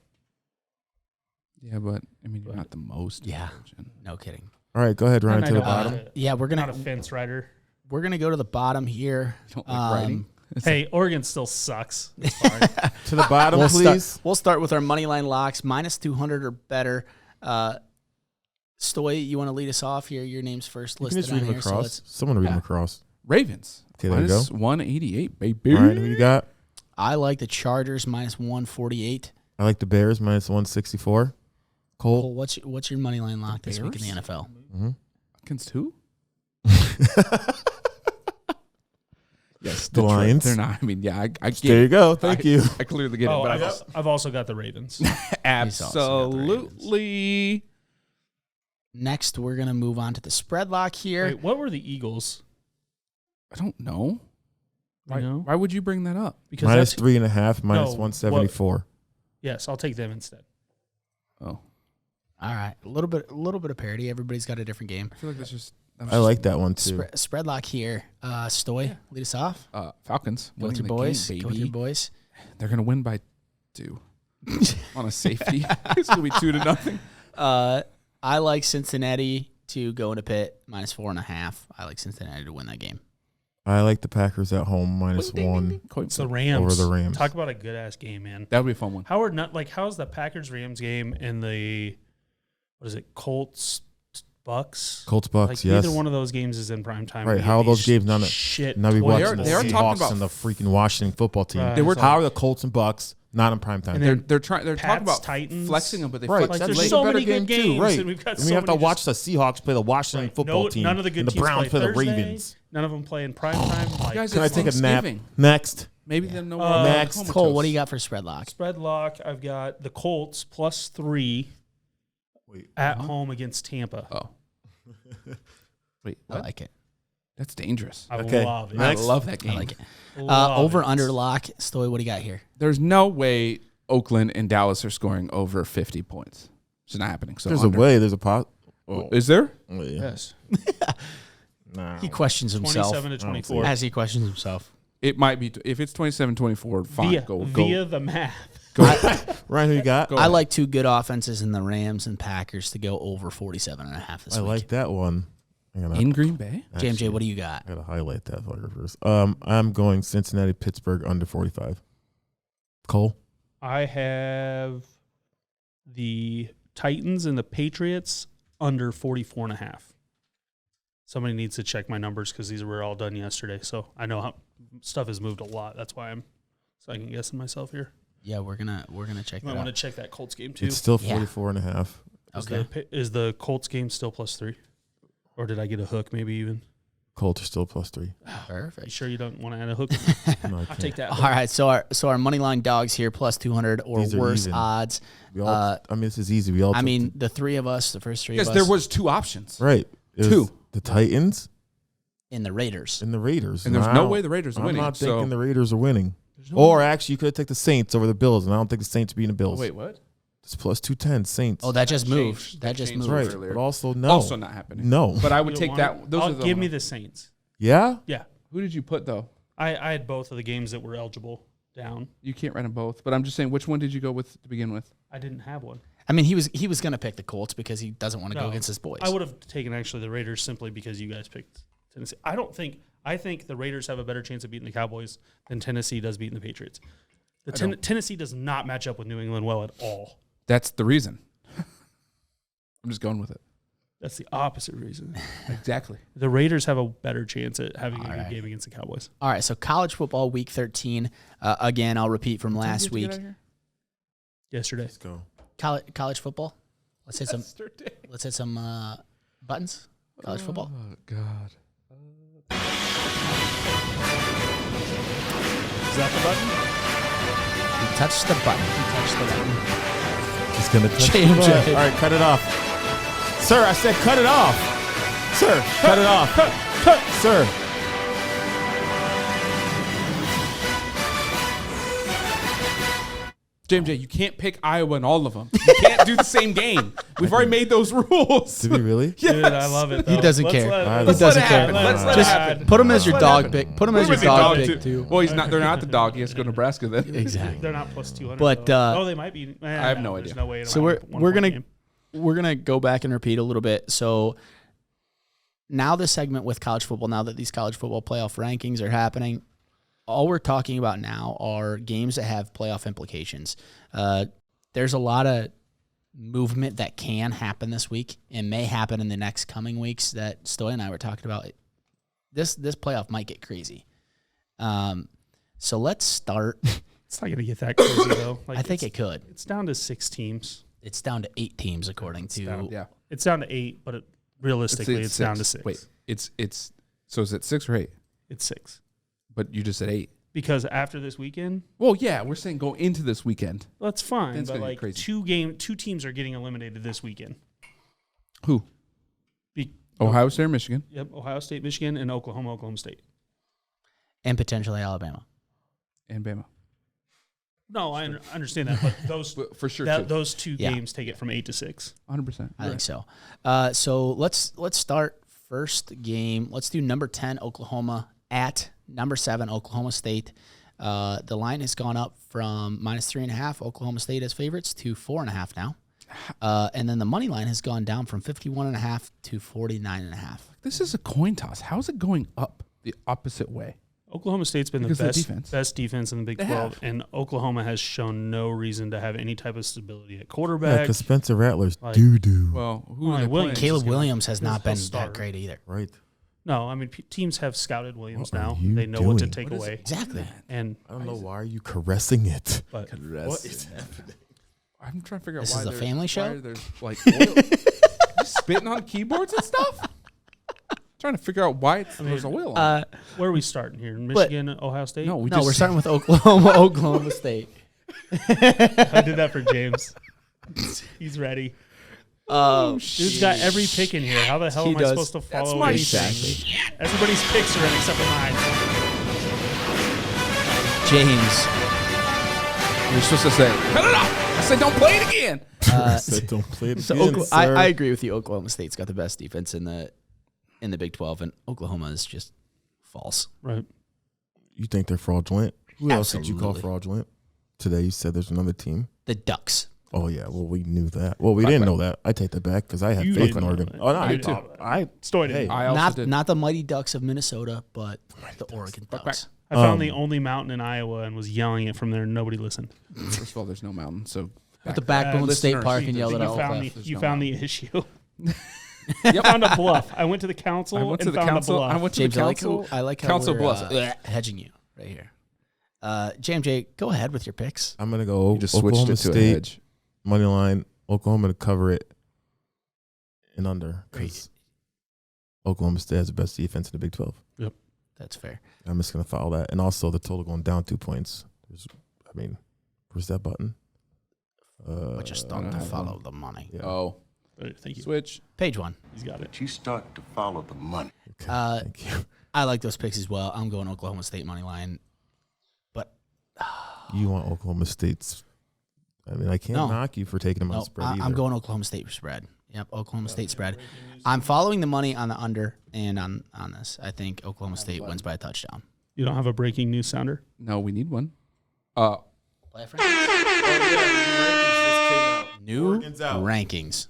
Yeah, but I mean, you're not the most. Yeah. intelligent. No kidding. All right, go ahead, Ryan, And I to the don't- bottom. Yeah, we're Not a gonna fence rider. go to the bottom here. You don't like writing. Hey, Oregon still sucks. It's fine. To the bottom, please. We'll start with our money line locks, minus 200 or better. Stoy, you want to lead us off here? Your name's first You can listed just on read them here. So across. let's, Someone read them across. Ravens. Okay, there you go. Minus 188, baby. All right, who you got? I like the Chargers minus 148. I like the Bears minus 164. Cole. Cole, what's your money line lock this week in the Bears? NFL? Mm-hmm. Against who? Yes, The Lions. They're not. I mean, yeah, I get There you go. Thank you. I clearly get Oh, it, but I've also got the Ravens. absolutely. Next, we're going to move on to the spread lock here. Wait, what were the Eagles? I don't know. You know? Why would you bring that up? Because Minus that's 3.5, minus No, 174. yes, I'll take them instead. Oh, All right, a little bit of parity. Everybody's got a different game. I feel like that's just. I like that one too. Spread lock here. Stoy, lead us off. Falcons. Go with winning your the boys. game, Go with your baby. boys. They're gonna win by 2 on a safety. It's gonna be 2-0. I like Cincinnati to go into Pitt minus 4.5. I like Cincinnati to win that game. I like the Packers at home minus 1 It's the Rams. over the Rams. Talk about a good ass game, man. That would be a fun one. How's the Packers Rams game and the Colts Bucks? Colts Bucks, Like yes. neither one of those games is in prime time. Right, We how are get those these games not? shit? Now we toys watching in the they are seat. talking Seahawks about- and the freaking Washington football team. Right. They were How are the Colts and Bucks not in prime time? And They're then they're talking Pats, about Titans. flexing them, but they Right, flex Like, that's there's a so better many good game too, games, right? and we've got And so we have to many watch the Seahawks play the Washington Right. football team. None of the good and the teams Browns play the Thursday. Ravens. None of them play in prime time. Like, guys, Can I it's take a nap? Thanksgiving. Next. Maybe they'll know Uh, where Next. comatose. Cole, what do you got for spread lock? spread lock. I've got the Colts plus 3 at home against Tampa. Oh, wait, I what? like it. That's dangerous. I Okay. love it. I Next. love that game. I like it. Love Over it. under lock. Stoy, what do you got here? There's no way Oakland and Dallas are scoring over 50 points. It's not happening. So There's under. a way. There's a pot. Oh, is there? Oh, yeah. Yes. Nah. He questions himself. 27 to 24 As he questions himself. It might be. If it's 27-24, fine. via Go. the math. Ryan, who you got? Go I ahead. like two good offenses in the Rams and Packers to go over 47.5 this I week. like that one. Hang on, In Green Bay? JMJ, what do you got? I gotta highlight that fucker first. I'm going Cincinnati, Pittsburgh under 45. Cole. I have the Titans and the Patriots under 44.5. Somebody needs to check my numbers because these were all done yesterday. So I know how stuff has moved a lot. That's why I'm second guessing myself here. Yeah, we're gonna check I that want to out. check that Colts game too. It's still Yeah. 44.5. Okay. Is the Colts game still plus 3? Or did I get a hook maybe even? Colts are still plus 3. You Perfect. sure you don't want to add a hook? No, I I'll can't. take that. All right, so our money line dogs here plus 200 or These are worse even. odds. We all, I mean, this is easy. We all. I took mean, the three of us, the first three Because of there us. was 2 options. right. Two. The Titans in the Raiders. and the Raiders. And there's no way the Raiders are winning. I'm not so thinking the Raiders are winning. no Or way. actually, you could take the Saints over the Bills, and I don't think the Saints beating the Bills. Wait, what? It's plus 210 Saints. Oh, that just moved. changed. That That just changed. moved. right. earlier. But also, no. Also not happening. No. But I would You take don't that. want Those it? are the Give one me I- the Saints. Yeah? Yeah. Who did you put, though? I had both of the games that were eligible down. You can't write them both. But I'm just saying, which one did you go with to begin with? I didn't have one. I mean, he was going to pick the Colts because he doesn't want to go No. against his boys. I would have taken actually the Raiders simply because you guys picked Tennessee. I think the Raiders have a better chance of beating the Cowboys than Tennessee does beating the Patriots. Tennessee does not match up with New England well at all. That's the reason. I'm just going with it. That's the opposite reason. Exactly. The Raiders have a better chance at having a All good right. game against the Cowboys. All right, so college football week 13. Again, I'll repeat from last week. Yesterday. Let's go. College football. Let's hit some buttons. College football. Oh, God. Is that the button? He touched the button. He touched the button. Just going to touch Change the button. it. All right, cut it off. Sir, I said cut it off. Sir, cut it off. Sir. JMJ, you can't pick Iowa in all of them. You can't do the same game. We've already made those rules. Did we really? Dude, I love it. He though. doesn't Let's care. let- He let's doesn't let it care. happen. Let's let it Just happen. put him as your Let it dog happen. pick. Put him as Put your him as dog your pick too. Well, he's not. They're not the dog. He has to go to Nebraska then. Exactly. They're not plus 200. But, though. They might be. I have no There's idea. no way. So we're gonna go back and repeat a little bit. So now this segment with college football, now that these college football playoff rankings are happening, all we're talking about now are games that have playoff implications. There's a lot of movement that can happen this week and may happen in the next coming weeks that Stoy and I were talking about. This playoff might get crazy. So let's start. It's not going to get that crazy though. Like I think it could. It's down to 6 teams. It's down to 8 teams according to. Yeah. It's down to 8, but realistically, it's down to 6. Wait, it's so is it 6 or 8? It's 6 But you just said 8. because after this weekend, Well, yeah, we're saying go into this weekend. that's fine. It's But gonna like get crazy. two teams are getting eliminated this weekend. Who? Be- Ohio State or Michigan? Yep, Ohio State, Michigan, and Oklahoma State. And potentially Alabama. And Bama. No, I understand that, but those But for sure, too. those two Yeah. games take it from 8 to 6. 100%. I think so. So let's start first game. Let's do number 10 Oklahoma at number 7 Oklahoma State. The line has gone up from -3.5 Oklahoma State as favorites to 4.5 now. And then the money line has gone down from 51.5 to 49.5. This is a coin toss. How is it going up the opposite way? Oklahoma State's been Because of the the defense. best defense in the Big They 12, have. and Oklahoma has shown no reason to have any type of stability at Yeah, quarterback. because Spencer Rattler's Like- doo-doo. Well, who Well, are they Williams. playing? Caleb Williams has he'll not been start. that great either. Right. No, I mean teams have scouted Williams What are now. you They know what to doing? take What is away. Exactly. And I don't know why are you caressing it. but What is happening? I'm trying to figure out This why is a there's- family show? why there's like oil. You spitting on keyboards and stuff? Trying to figure out why there's oil on it. where are we starting here? Michigan, Ohio State. No, we No, just we're starting with Oklahoma State. I did that for James. He's ready. Oh, Dude's got every pick in here. How the hell He am I does. supposed to follow my anything? Exactly. Everybody's picks are in except for mine. James. You're supposed to say, cut it off. I said, don't play it again. I said don't play it So again, sir. I agree with you. Oklahoma State's got the best defense in the Big 12, and Oklahoma is just false. Right. You think they're fraudulent? Who else did you call Absolutely. fraudulent? Today you said there's another team. The Ducks. Oh yeah, well we knew that. Well, we didn't know that. I take that back because I had You faith didn't in know Oregon. that. Oh no, I I did did. too. I Story hey, I also did. Not the Mighty Ducks of Minnesota, but the Oregon Ducks. I found the only mountain in Iowa and was yelling it from there, and nobody listened. First of all, there's no mountain, so At the Backbone listeners, State Park and you yell it You out. found the, There's you no found mountain. the issue. You found a bluff. I went to the council I went to and the found council. a bluff. I went to James, the council. I like how Council we're Bluffs. hedging you right here. JMJ, go ahead with your picks. I'm gonna go You just switched Oklahoma it to a State hedge. money line. Oklahoma to cover it and under. 'cause Great. Oklahoma State has the best defense in the Big 12. That's fair. I'm just gonna follow that, and also the total going down 2 points. I mean, where's that button? But just I don't don't to have follow the money. Yeah. Oh, Thank you. Switch. Page 1. He's got it. You start to follow the money. Okay, thank you. I like those picks as well. I'm going Oklahoma State money line. But You want Oklahoma State's? I mean, I can't knock you for taking them on spread either. I'm going Oklahoma State spread. Yep, Oklahoma State spread. I'm following the money on the under and on this. I think Oklahoma State wins by a touchdown. You don't have a breaking news sounder? No, we need one. Play it for New Oregon's out. rankings.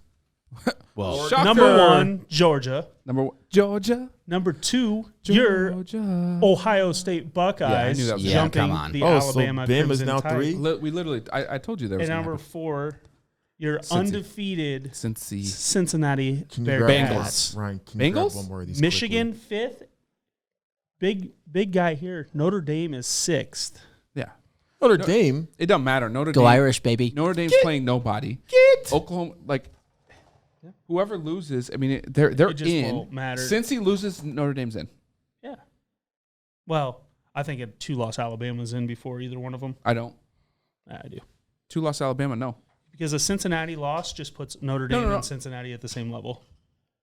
Well, Shocker. Number 1, Georgia. Number 1, Georgia. Number 2, your Ohio State Buckeyes. knew that was jumping come on. the Oh, so Alabama Bama's Crimson now Tide. 3? We literally, I told you there was And number 4, your undefeated Cincy. Cincinnati Can you grab Bengals. Ryan, can you grab Bengals? one more of these Michigan 5th. Big guy here. Notre Dame is 6th. Yeah. quickly? Notre Dame. It doesn't matter. Notre go Dame. Irish, baby. Notre Dame's playing nobody. Oklahoma, whoever loses, I mean, they're It just in. won't matter. Since he loses, Notre Dame's in. Yeah. Well, I think a 2-loss Alabama's in before either one of them. I don't. I do. 2-loss Alabama, no. Because a Cincinnati loss just puts Notre Dame No. and Cincinnati at the same level.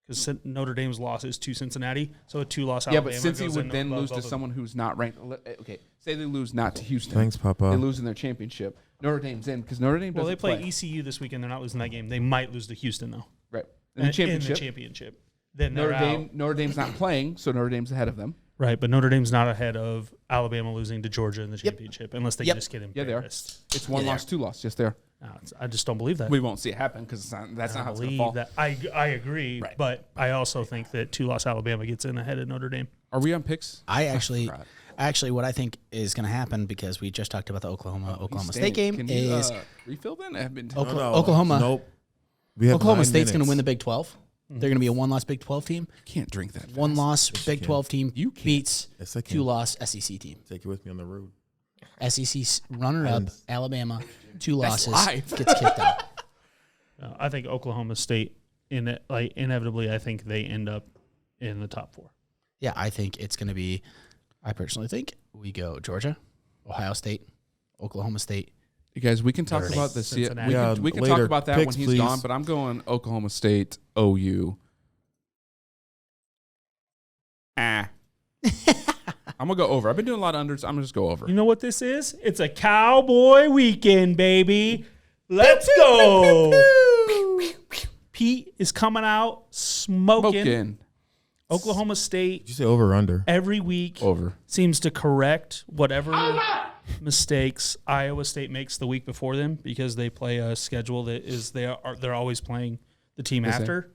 Because Notre Dame's loss is to Cincinnati, so a 2-loss Yeah, Alabama but since he goes would in then above lose to both of them. someone who's not ranked. Okay, say they lose not to Houston. Thanks, Papa. They lose in their championship. Notre Dame's in because Notre Dame doesn't Well, they play ECU this weekend. They're not losing that game. They might lose to Houston, though. Right. In the championship. Then they're Notre Dame's not playing, so Notre Dame's ahead of them. Right, but Notre Dame's not ahead of Alabama losing to Georgia in the championship unless they just get embarrassed. Yeah, they are. It's 1 loss, 2 loss. Just there. No, I just don't believe that. We won't see it happen because that's not how it's going to fall. That. I agree, Right. but I also think that 2-loss Alabama gets in ahead of Notre Dame. Are we on picks? Actually, what I think is going to happen, because we just talked about the Oklahoma State game, Can is you, refill then? I've been Oklahoma. Nope. We have Oklahoma 9 State's going to minutes. win the Big 12. They're going to be a 1-loss Big 12 team. can't drink that. fast. 1-loss Big can. 12 team You can. beats Yes, I can. 2-loss SEC team. Take it with me on the road. SEC runner-up, Alabama, 2 losses, live. gets kicked out. I think Oklahoma State, inevitably, I think they end up in the top 4. Yeah, I think it's going to be, I personally think we go Georgia, Ohio State, Oklahoma State. You guys, we can talk Notre about Dame. this. Cincinnati. We can talk later. about that Picks, when he's please. gone, but I'm going Oklahoma State, OU. I'm going to go over. I've been doing a lot of unders. I'm going to just go over. You know what this is? It's a cowboy weekend, baby. Let's go. Pete is coming out smoking. Oklahoma State Did you say over or under? every week Over. seems to correct whatever mistakes Iowa State makes the week before them, because they play a schedule that is they're always playing the team after.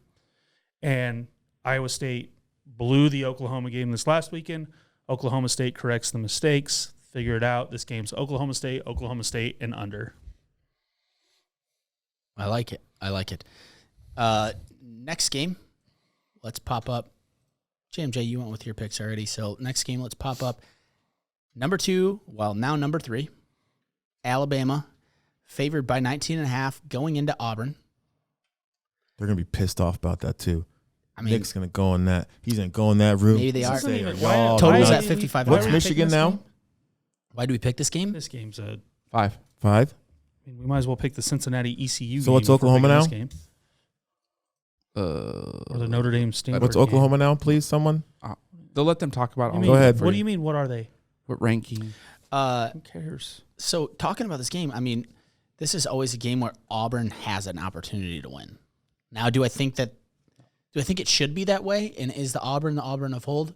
And Iowa State blew the Oklahoma game this last weekend. Oklahoma State corrects the mistakes, figure it out. This game's Oklahoma State, and under. I like it. Next game, let's pop up. JMJ, you went with your picks already. So next game, let's pop up. Number 2, now number 3, Alabama, favored by 19.5 going into Auburn. They're going to be pissed off about that, too. I mean, Nick's going to go in that. He's going to go in that room. Maybe they are. Say, Why- Total's why- at 55. why What's are we Michigan picking this now? game? Why do we pick this game? This game's 5. 5? I mean, we might as well pick the Cincinnati ECU. So game what's if we're Oklahoma picking now? this game. Or the Notre Dame Stanford. What's game. Oklahoma now, please, someone? They'll let them talk about You all mean- Go ahead. What do you mean? What are they? what ranking. Who cares? So talking about this game, I mean, this is always a game where Auburn has an opportunity to win. Now, do I think it should be that way? And is the Auburn of old?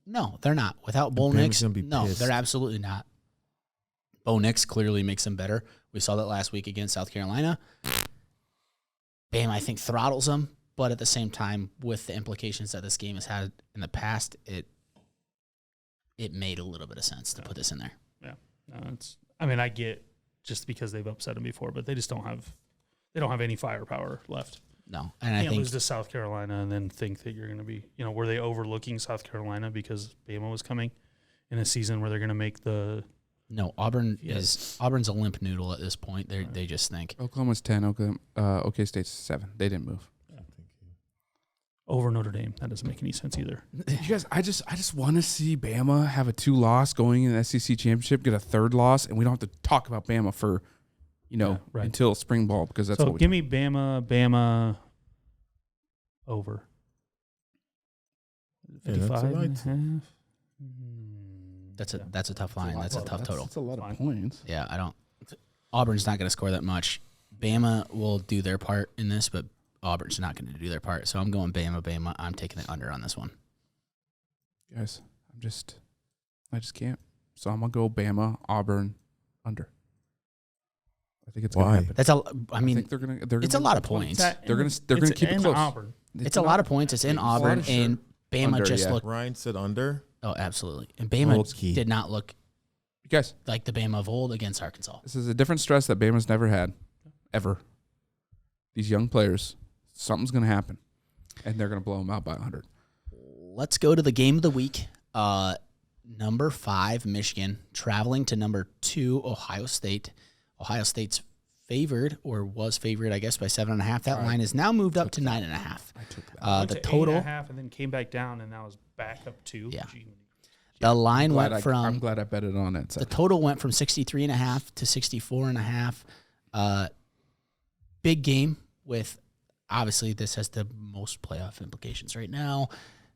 No, they're not. Without Bo Bama's Nix, gonna be no, pissed. they're absolutely not. Bo Nix clearly makes them better. We saw that last week against South Carolina. Bam, I think throttles them, but at the same time, with the implications that this game has had in the past, it made a little bit of sense to put this in there. Yeah. No, I mean, I get just because they've upset them before, but they just don't have any firepower left. No, and You I can't think lose to South Carolina and then think that you're going to be, were they overlooking South Carolina because Bama was coming in a season where they're going to make the no, Auburn's a limp noodle at this point. They just think Oklahoma's 10. OK State's 7. They didn't move. over Notre Dame. That doesn't make any sense either. You guys, I just want to see Bama have a 2-loss going in the SEC championship, get a 3rd loss, and we don't have to talk about Bama for, right. until spring ball, because that's So what we give me Bama, Over. Yeah, that's 55 right. and a half. That's a tough line. That's a tough total. That's a lot Fine. of points. Yeah, I don't. Auburn's not going to score that much. Bama will do their part in this, but Auburn's not going to do their part. So I'm going Bama. I'm taking the under on this one. Guys, I just can't. So I'm gonna go Bama, Auburn, under. I think it's gonna happen. That's a. I think mean, they're gonna. it's a lot of points. They're gonna keep it close. Auburn. It's a lot of points. It's in Auburn, and Bama Under, just yeah. looked. Ryan said under. Oh, absolutely. And Bama Okay. did not look You guys, like the Bama of old against Arkansas. this is a different stress that Bama's never had, ever. These young players, something's gonna happen, and they're gonna blow them out by 100. Let's go to the game of the week. Number 5, Michigan, traveling to number 2, Ohio State. Ohio State's favored, or was favored, I guess, by 7.5. That line is now moved up to 9.5. I took that. Went The to total, 8.5 and then came back down, and now is back up to. Yeah. Gee. the line went I'm from glad I betted on it. the total went from 63.5 to 64.5. Big game with, obviously, this has the most playoff implications right now.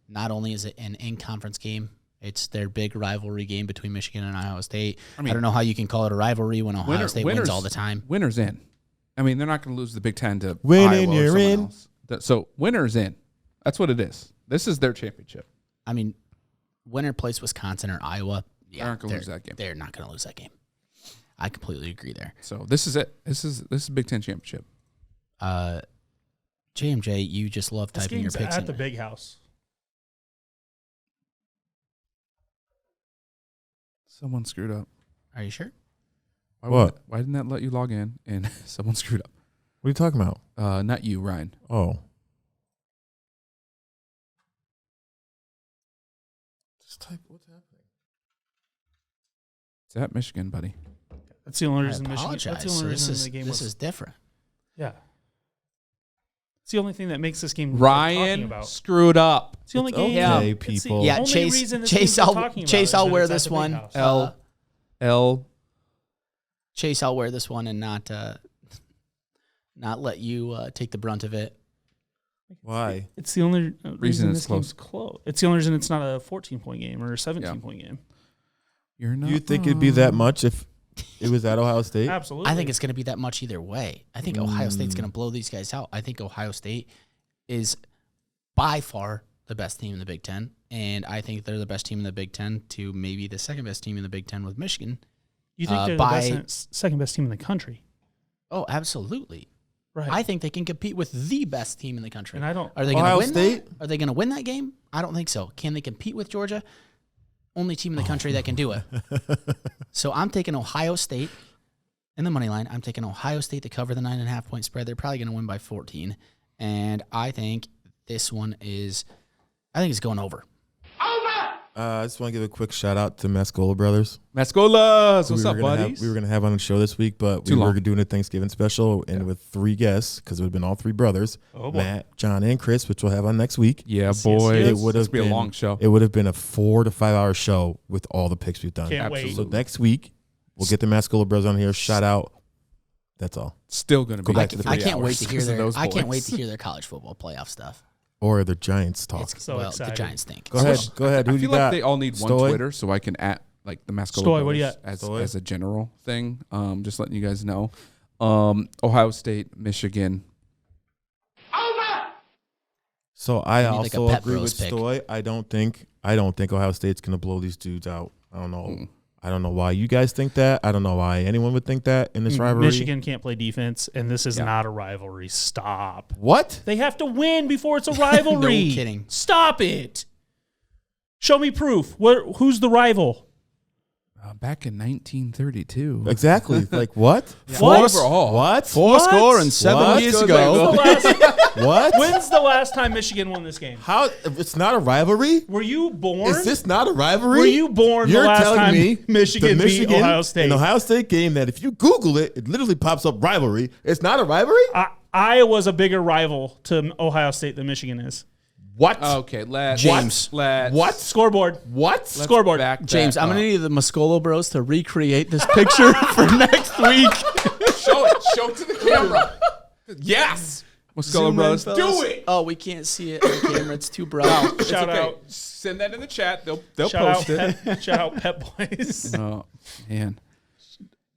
Not only is it an in-conference game, it's their big rivalry game between Michigan and Ohio State. I don't know how you can call it a rivalry when Ohio State wins all the time. Winner's in. I mean, they're not going to lose the Big Ten to Winning, Iowa or you're someone in. else. So winner's in. That's what it is. This is their championship. I mean, winner plays Wisconsin or Iowa. Yeah, aren't gonna lose that game. They're not going to lose that game. I completely agree there. So this is it. This is Big Ten championship. JMJ, you just love This typing your game's picks at in. the big house. Someone screwed up. Are you sure? Why didn't that let you log in? And someone screwed up. What are you talking about? Not you, Ryan. Oh. Just type what's happening. It's at Michigan, buddy. That's the only I reason Michigan. apologize. That's the only So reason this the game is was. different. Yeah. It's the only thing that makes this game worth talking Ryan about. screwed up. It's the only It's game. okay, It's the people. Yeah, only Chase. reason this Chase, game's worth I'll talking about Chase. is I'll that wear it's at this the big one. house. Chase, I'll wear this one and not let you take the brunt of it. Why? It's the only reason it's this game's close. It's the only reason it's not a 14-point game or a 17-point game. You're not. You think it'd be that much if it was at Ohio State? Absolutely. I think it's going to be that much either way. I think Ohio State's going to blow these guys out. I think Ohio State is by far the best team in the Big Ten, and I think they're the best team in the Big Ten to maybe the second best team in the Big Ten with Michigan. You think they're the second best team in the country? Oh, absolutely. Right. I think they can compete with the best team in the country. And I don't. Are they going to Ohio win State? that? Are they going to win that game? I don't think so. Can they compete with Georgia? Only team in the country that can do it. So I'm taking Ohio State in the money line. I'm taking Ohio State to cover the 9.5 point spread. They're probably going to win by 14. And I think this one is, it's going over. I just want to give a quick shout out to Mascola Brothers. Mascolas. What's up, buddies? We were gonna have on the show this week, but we were doing a Thanksgiving special and with 3 guests because it would have been all 3 brothers, Oh, boy. Matt, John, and Chris, which we'll have on next week. Yeah, Yes, boy. yes, yes. It would have be a long show. It would have been a 4 to 5 hour show with all the picks we've done. Can't wait. So next week we'll get the Mascola Brothers on here. Shout out. That's all. Still going to Go be back to the I 3 can't wait hours to hear because of their. those I can't boys. wait to hear their college football playoff stuff. Or the Giants talk. So The excited. Giants stink. Go ahead. Go ahead. I Who do feel you like got? they all need one Stoy? Twitter so I can at like the Mascola Stoy, what do you Brothers got? as a general thing. Just letting you guys know. Ohio State, Michigan. So I You need like a also Pep agree Bros with pick. Stoy. I don't think Ohio State's gonna blow these dudes out. I don't know. I don't know why you guys think that. I don't know why anyone would think that in this rivalry. Michigan can't play defense, and this is not a rivalry. Stop. What? They have to win before it's a rivalry. No kidding. Stop it. Show me proof. Who's the rival? Back in 1932. Exactly. Like what? What? What? Four score and 7 What? years When's ago. the last- What? When's the last time Michigan won this game? How? It's not a rivalry. Were you born? Is this not a rivalry? Were you born You're the last telling time me Michigan the beat Ohio State? An Ohio State game that if you Google it, it literally pops up rivalry. It's not a rivalry. Iowa's a bigger rival to Ohio State than Michigan is. What? Okay, James. What? Scoreboard. What? Scoreboard. James, I'm going to need the Mascola Bros to recreate this picture for next week. Show it. Show it to the camera. Yes. Muscala Brothers, do it. Oh, we can't see it on camera. It's too bright. Shout okay. out. Send that in the chat. They'll Shout post out it. Shout out Pep Boys. Oh man.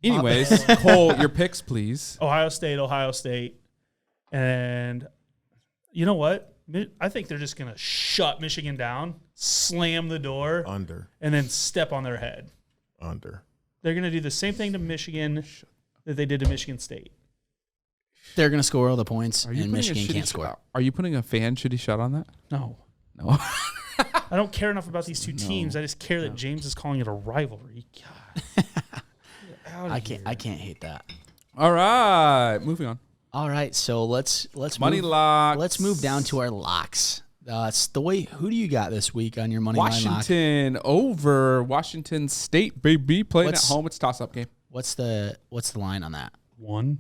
Anyways, Cole, your picks, please. Ohio State. And you know what? I think they're just going to shut Michigan down, slam the door, Under. and then step on their head. Under. They're going to do the same thing to Michigan that they did to Michigan State. They're going to score all the points, Are you and putting a Michigan shitty can't score. Are you putting a fan shitty shot on that? No. No. I don't care enough about these two teams. I just care that James is calling it a rivalry. God. I can't hate that. All right, moving on. All right, so let's Money locks. Let's move down to our locks. Stoy, who do you got this week on your money line lock? Washington over Washington State, baby, playing at home. It's a toss-up game. What's the line on that? 1.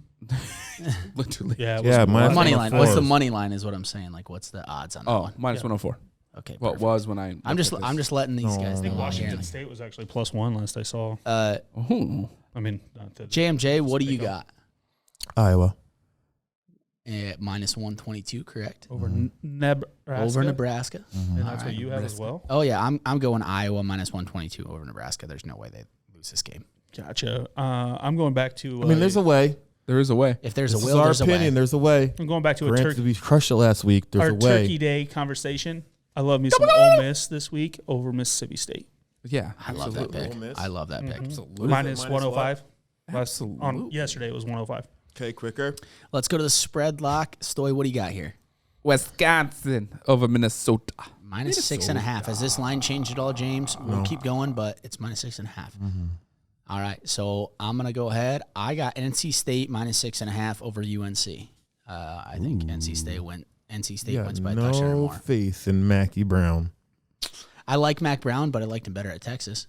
Literally. Yeah. minus Money line. 104. What's the money line? Is what I'm saying. Like, what's the odds on that Oh, one? minus 104. Okay. Well, it perfect. was when I. I'm just letting these guys I know. think Washington State was actually +1 last I saw. Oh. I mean, not to JMJ, what do you got? Iowa. Minus 122, correct? over Nebraska. Over Nebraska. And that's what you have as well. Oh yeah, I'm going Iowa minus 122 over Nebraska. There's no way they lose this game. Gotcha. I'm going back to. I mean, there's a way. There is a way. If there's This a is will, our there's opinion. a way. There's a way. I'm going back to a Granted, we crushed it last week. There's our a way. Turkey Day conversation. I love me some Ole Miss this week over Mississippi State. Yeah, I love that absolutely. pick. Ole Miss. I love that pick. Absolutely. Minus Minus 105. Absolutely. Yesterday it was 105. Okay, quicker. Let's go to the spread lock. Stoy, what do you got here? Wisconsin over Minnesota. Minus 6.5. Has this line changed at all, James? We'll keep going, but it's minus 6.5. All right, so I'm gonna go ahead. I got NC State minus 6.5 over UNC. I think NC State wins by a touchdown or no more. faith in Mackie Brown. I like Mac Brown, but I liked him better at Texas.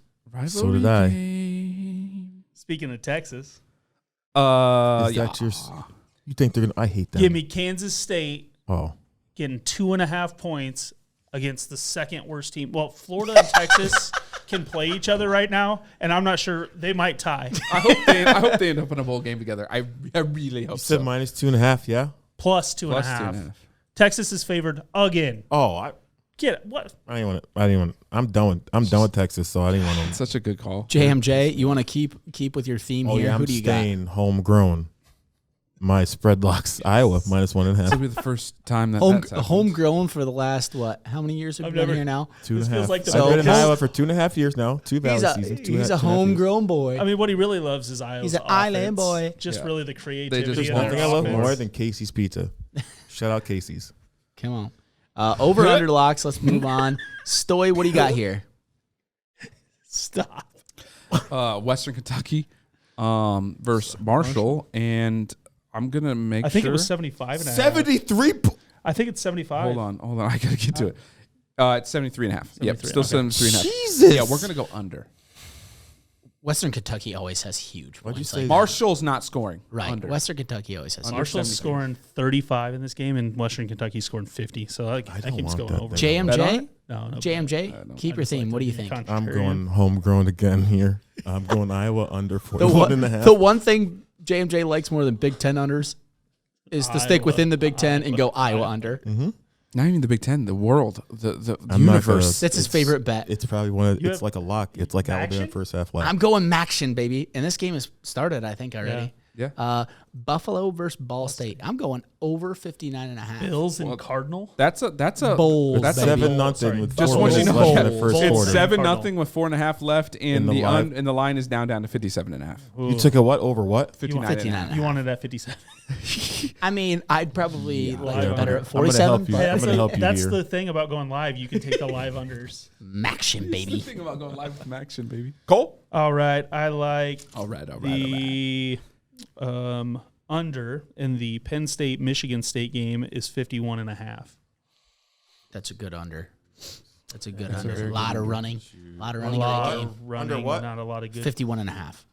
So did I. Speaking of Texas, Is that your? You think they're gonna? I hate them. give me Kansas State Oh, getting 2.5 points against the second worst team. Well, Florida and Texas can play each other right now, and I'm not sure they might tie. I hope they end up in a bowl game together. I really hope you said so. minus 2.5. Yeah. Plus 2.5. Plus 2.5. Texas is favored again. Oh, I Get it? What? didn't want it. I'm done with Texas, so I didn't want to. Such a good call. JMJ, you want to keep with your theme Oh here? yeah, Who I'm do you got? staying homegrown. My spread locks Iowa minus 1.5. This will be the first time that's happened. Homegrown for the last how many years have I've you been never- here now? 2.5. feels like the I've been in So- Iowa for 2.5 years now. Two valley seasons. He's a homegrown boy. I mean, what he really loves is Iowa's He's an offense. island boy. Just Yeah. really the creativity. just There's in one their thing I love offense. more than Casey's Pizza. Shout out Casey's. Come on. Over under locks. Let's move on. Stoy, what do you got here? Stop. Western Kentucky versus Marshall, and I'm gonna make I think sure. it was 75 and a half. 73. I think it's 75. Hold on. I gotta get to it. It's 73.5. Yep, 73, still okay. 73.5. Jesus. Yeah, we're gonna go under. Western Kentucky always has huge What'd you points. say? Like, Marshall's not scoring. right. Under. Western Kentucky always has. Under Marshall's 75. scoring 35 in this game, and Western Kentucky's scoring 50. So that don't keeps want going that over. thing. Bet on JMJ, it? No. JMJ, keep your I just theme. like What to do you be think? I'm contrarian. going homegrown again here. I'm going Iowa under The 41.5. one thing JMJ likes more than Big Ten unders is to stick Iowa. within the Big Ten and go Iowa under. Not even the Big Ten, the world, the I'm not universe. That's his favorite bet. It's probably one of. You It's have like a lock. It's like Alabama action? first half lock. I'm going Maction, baby. And this game has started, I think, already. Yeah. Buffalo versus Ball State. I'm going over 59.5. Bills and Cardinal. That's a Bulls, that's baby. 7-0 Sorry. with Just 4 want you minutes to know left in the that first it's quarter. 7-0 with 4.5 left, and In the the line is down to 57.5. You took a what over what? 59. You wanted at 57. I mean, I'd probably like live it better under. at I'm gonna 47. help you. but I'm gonna help you That's here. the thing about going live. You can take the live unders. Maction, baby. Think about going live with action, baby. Cole. All right. I like All right. the under in the Penn State Michigan State game is 51.5. That's a good under. That's a good under. A lot of running. A lot of running in that game. Running, Under what? Not a lot of good. 51.5.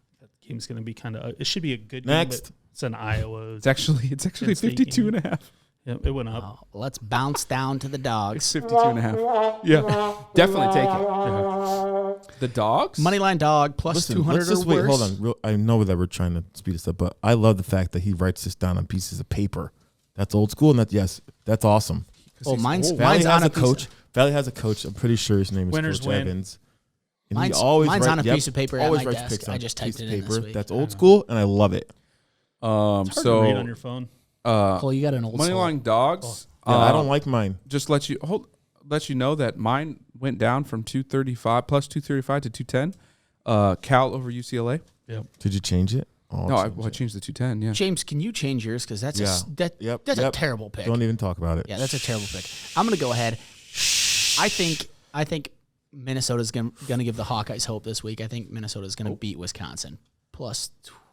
Game's going to be kind of. It should be a good Next. game. But it's an Iowa. It's actually Penn State 52.5. Yeah, it went up. Oh, let's bounce down to the dogs. 52.5. Yeah, definitely take it. The dogs. Moneyline dog plus Listen, 200 let's just or wait. worse. Hold on. I know that we're trying to speed this up, but I love the fact that he writes this down on pieces of paper. That's old school, and that's awesome. Oh, mine's Valley on has a a coach. Valley has a coach. I'm pretty sure his name is Winners Coach win. Evans. And Mine's on a piece of paper at my desk. I just typed it in this week. That's old school, and I love it. It's hard to read on your phone. Cole, you got an old money soul. line dogs. Yeah, I don't like mine. Just let you know that mine went down from 235 plus 235 to 210. Cal over UCLA. Yep. Did you change it? Oh, No, I changed the 210. Yeah. James, can you change yours? Because that's a terrible pick. Don't even talk about it. Yeah, that's a terrible pick. I'm gonna go ahead. I think Minnesota's gonna give the Hawkeyes hope this week. I think Minnesota's gonna beat Wisconsin plus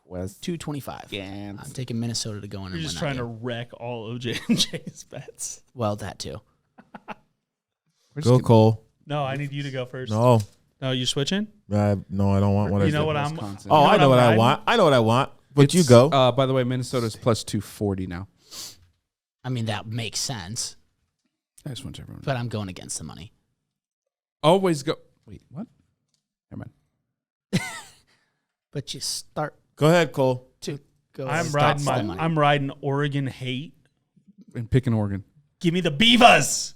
225. Yeah. I'm taking Minnesota to go in and You're win just that trying to game. wreck all of J&J's bets. Well, that too. Go, Cole. No, I need you to go first. No. No, you switching? No, I don't want what I You know said. what I'm... Wisconsin. Oh, you know I know what I riding? want. I know what I want. But you go. By the way, Minnesota's plus 240 now. I mean, that makes sense, I just want everyone. but I'm going against the money. Always go. Wait, what? Never mind. But you start Go ahead, Cole. to go. I'm against the money. I'm riding Oregon hate. And picking Oregon. Give me the Beavers.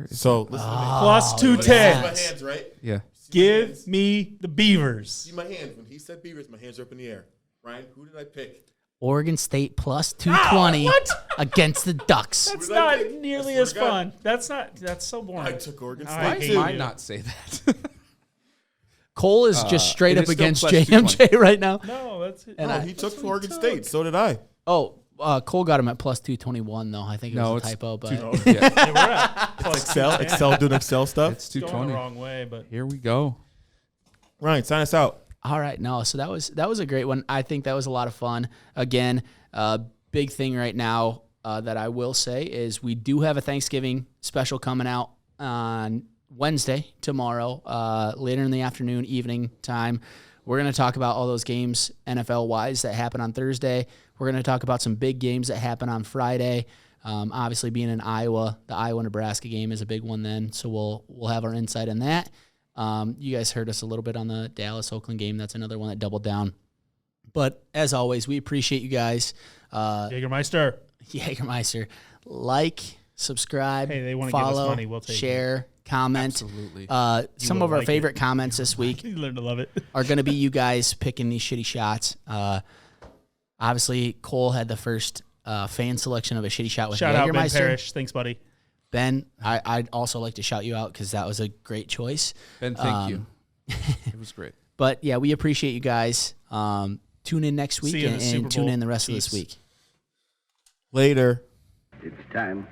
So, listen to me. Plus 210. My hands, right? Yeah. Give me the Beavers. See my hands. When he said Beavers, my hands are up in the air. Ryan, who did I pick? Oregon State plus 220 against the Ducks. That's did I not pick? nearly I as swear to fun. That's so boring. I took Oregon I State, hate too. Why you. not say that? Cole is just straight it up is still against plus JMJ right now. No, that's it. And No, I- he took Oregon State. So did I. Oh, Cole got him at plus 221 though. I think it No, was a it's typo, but Yeah, Yeah, we're at plus Excel doing Excel stuff. it's Going the 220. wrong way, but Here we go. Ryan, sign us out. all right, no. So that was a great one. I think that was a lot of fun. Again, big thing right now that I will say is we do have a Thanksgiving special coming out on Wednesday, tomorrow, later in the afternoon, evening time. We're going to talk about all those games NFL-wise that happen on Thursday. We're going to talk about some big games that happen on Friday. Obviously, being in Iowa, the Iowa-Nebraska game is a big one then, so we'll have our insight on that. You guys heard us a little bit on the Dallas-Oakland game. That's another one that doubled down. But as always, we appreciate you guys. Jägermeister. Jägermeister, like, subscribe, Hey, they wanna give us follow, money, we'll take it. share, comment. Absolutely. Some will of our like favorite it. comments this week You learn to love it. are going to be you guys picking these shitty shots. Obviously, Cole had the first fan selection of a shitty shot with Shout out Ben Jägermeister. Parrish. Thanks, buddy. Ben, I'd also like to shout you out because that was a great choice. Ben, thank you. It was great. But yeah, we appreciate you guys. Tune in next week See you in the Super and tune Bowl. in the rest of this Chiefs. week. Later. It's time